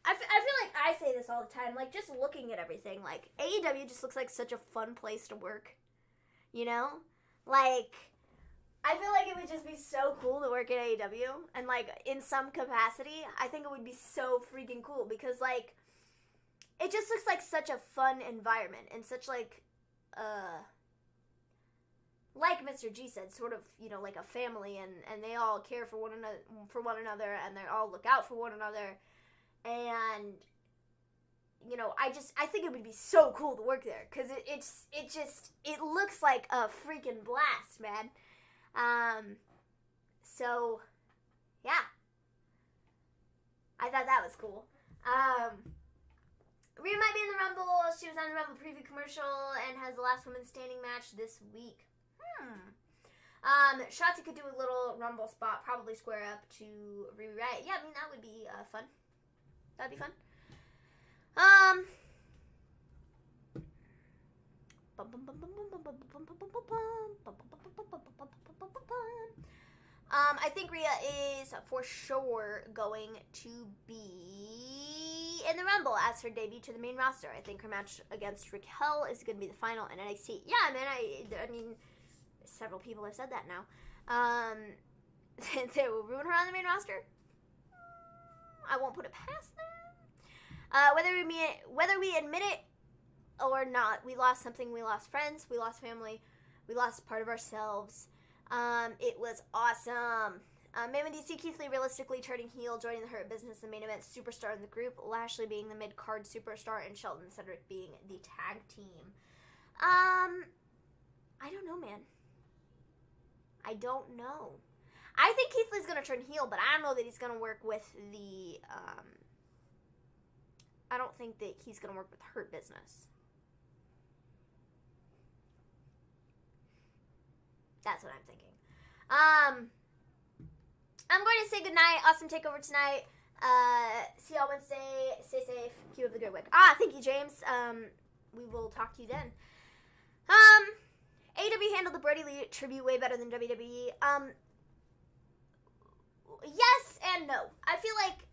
I feel like I say this all the time, just looking at everything, AEW just looks like such a fun place to work, I feel like it would just be so cool to work at AEW, and, in some capacity, I think it would be so freaking cool, because, it just looks like such a fun environment, and such, like Mr. G said, sort of, like a family, and they all care for one another, and they all look out for one another, and, I think it would be so cool to work there, because it looks like a freaking blast, man. So, yeah. I thought that was cool. Rhea might be in the Rumble. She was on the Rumble preview commercial and has the last woman standing match this week. Shotzi could do a little Rumble spot, probably square up to Rhea Ripley. Yeah, I mean, that would be fun. That'd be fun. I think Rhea is for sure going to be in the Rumble as her debut to the main roster. I think her match against Raquel is going to be the final in NXT. Yeah, man, I mean, several people have said that now. They will ruin her on the main roster. I won't put it past them. Whether we admit it or not, we lost something. We lost friends. We lost family. We lost part of ourselves. It was awesome. Maven DC, Keith Lee realistically turning heel, joining the Hurt Business, the main event superstar in the group, Lashley being the mid-card superstar, and Shelton and Cedric being the tag team. I don't know, man. I don't know. I think Keith Lee's going to turn heel, but I don't know that he's going to work with the, I don't think that he's going to work with Hurt Business. That's what I'm thinking. I'm going to say goodnight. Awesome takeover tonight. See y'all Wednesday. Stay safe. Keep up the good work. Thank you, James. We will talk to you then. AEW handled the Brody Lee tribute way better than WWE. Yes and no. I feel like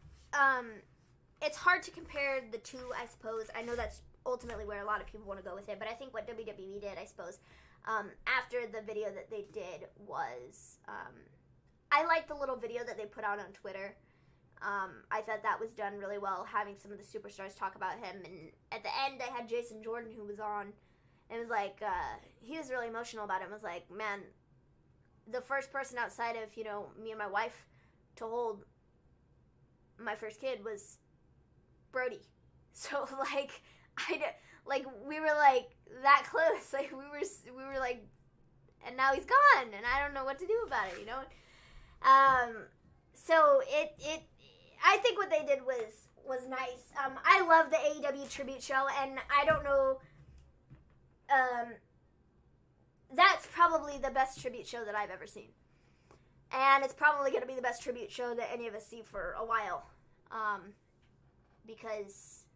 it's hard to compare the two, I suppose. I know that's ultimately where a lot of people want to go with it, but I think what WWE did, I suppose, after the video that they did was, I liked the little video that they put out on Twitter. I thought that was done really well, having some of the superstars talk about him. And at the end, they had Jason Jordan, who was on, and it was like, he was really emotional about it. I was like, man, the first person outside of, you know, me and my wife to hold my first kid was Brody. So, like, we were, like, that close. Like, we were, like, and now he's gone, and I don't know what to do about it, you know? So I think what they did was nice. I love the AEW tribute show, and I don't know, that's probably the best tribute show that I've ever seen. And it's probably going to be the best tribute show that any of us see for a while. Because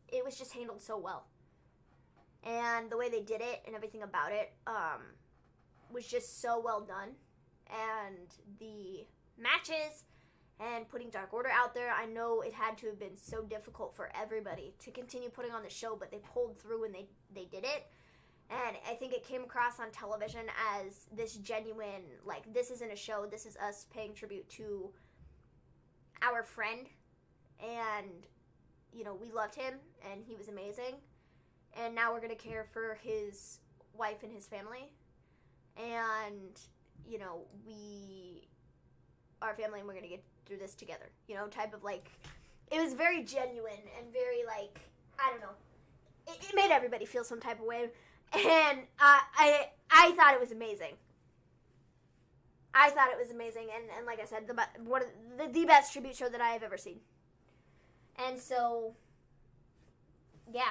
it was just handled so well. And the way they did it and everything about it was just so well done. And the matches and putting Dark Order out there, I know it had to have been so difficult for everybody to continue putting on the show, but they pulled through and they did it. And I think it came across on television as this genuine, like, this isn't a show, this is us paying tribute to our friend. And, you know, we loved him, and he was amazing. And now we're going to care for his wife and his family. And, you know, we are family, and we're going to get through this together. You know, type of, like, it was very genuine and very, like, I don't know. It made everybody feel some type of way. And I thought it was amazing. I thought it was amazing, and like I said, one of the best tribute show that I have ever seen. And so, yeah,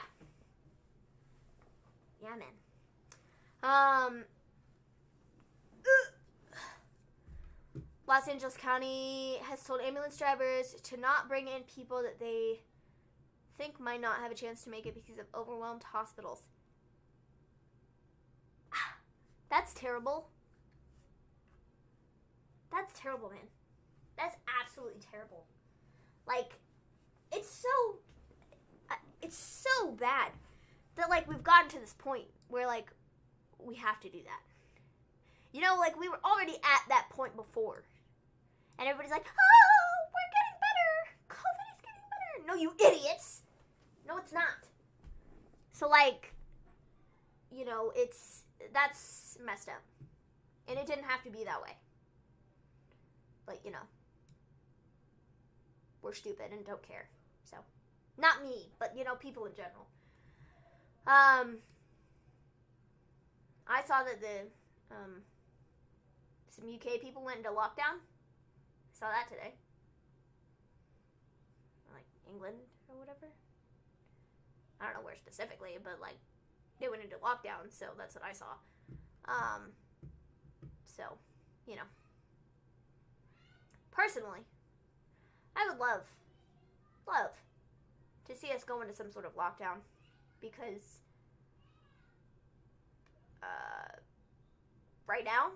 man. Los Angeles County has told ambulance drivers to not bring in people that they think might not have a chance to make it because of overwhelmed hospitals. That's terrible. That's terrible, man. That's absolutely terrible. Like, it's so bad that, like, we've gotten to this point where, like, we have to do that. You know, like, we were already at that point before. And everybody's like, oh, we're getting better. COVID is getting better. No, you idiots. No, it's not. So, like, you know, that's messed up. And it didn't have to be that way. But, you know, we're stupid and don't care. So, not me, but, you know, people in general. I saw that some UK people went into lockdown. I saw that today. Like, England or whatever. I don't know where specifically, but, like, they went into lockdown, so that's what I saw. So, you know. Personally, I would love to see us go into some sort of lockdown, because right now,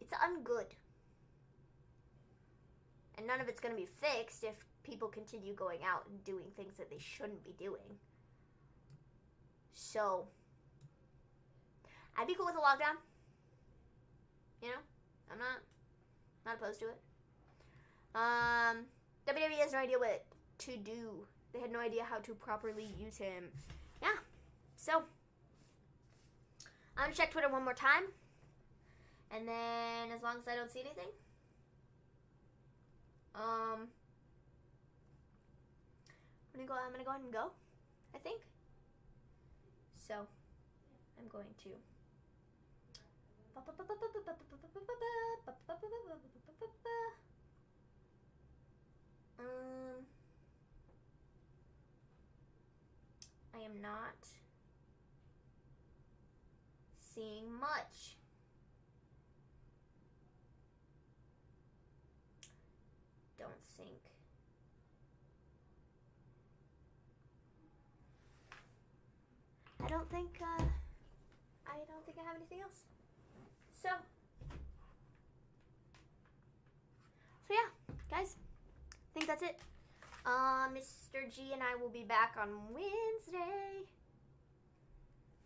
It's ungood. And none of it's going to be fixed if people continue going out and doing things that they shouldn't be doing. So, I'd be cool with a lockdown. You know, I'm not opposed to it. WWE has no idea what to do. They had no idea how to properly use him. Yeah, so I'm gonna check Twitter one more time, and then as long as I don't see anything, I'm gonna go ahead and go, I think. So I'm going to I am not seeing much. Don't think. I don't think I have anything else. So yeah, guys, I think that's it. Mr. G and I will be back on Wednesday.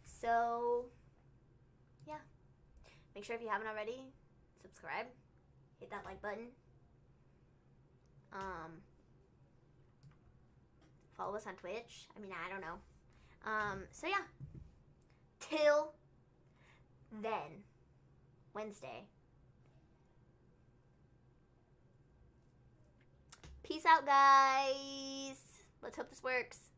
So, yeah. Make sure if you haven't already, subscribe. Hit that like button. Follow us on Twitch. I mean, I don't know. So yeah. Till then, Wednesday. Peace out, guys. Let's hope this works.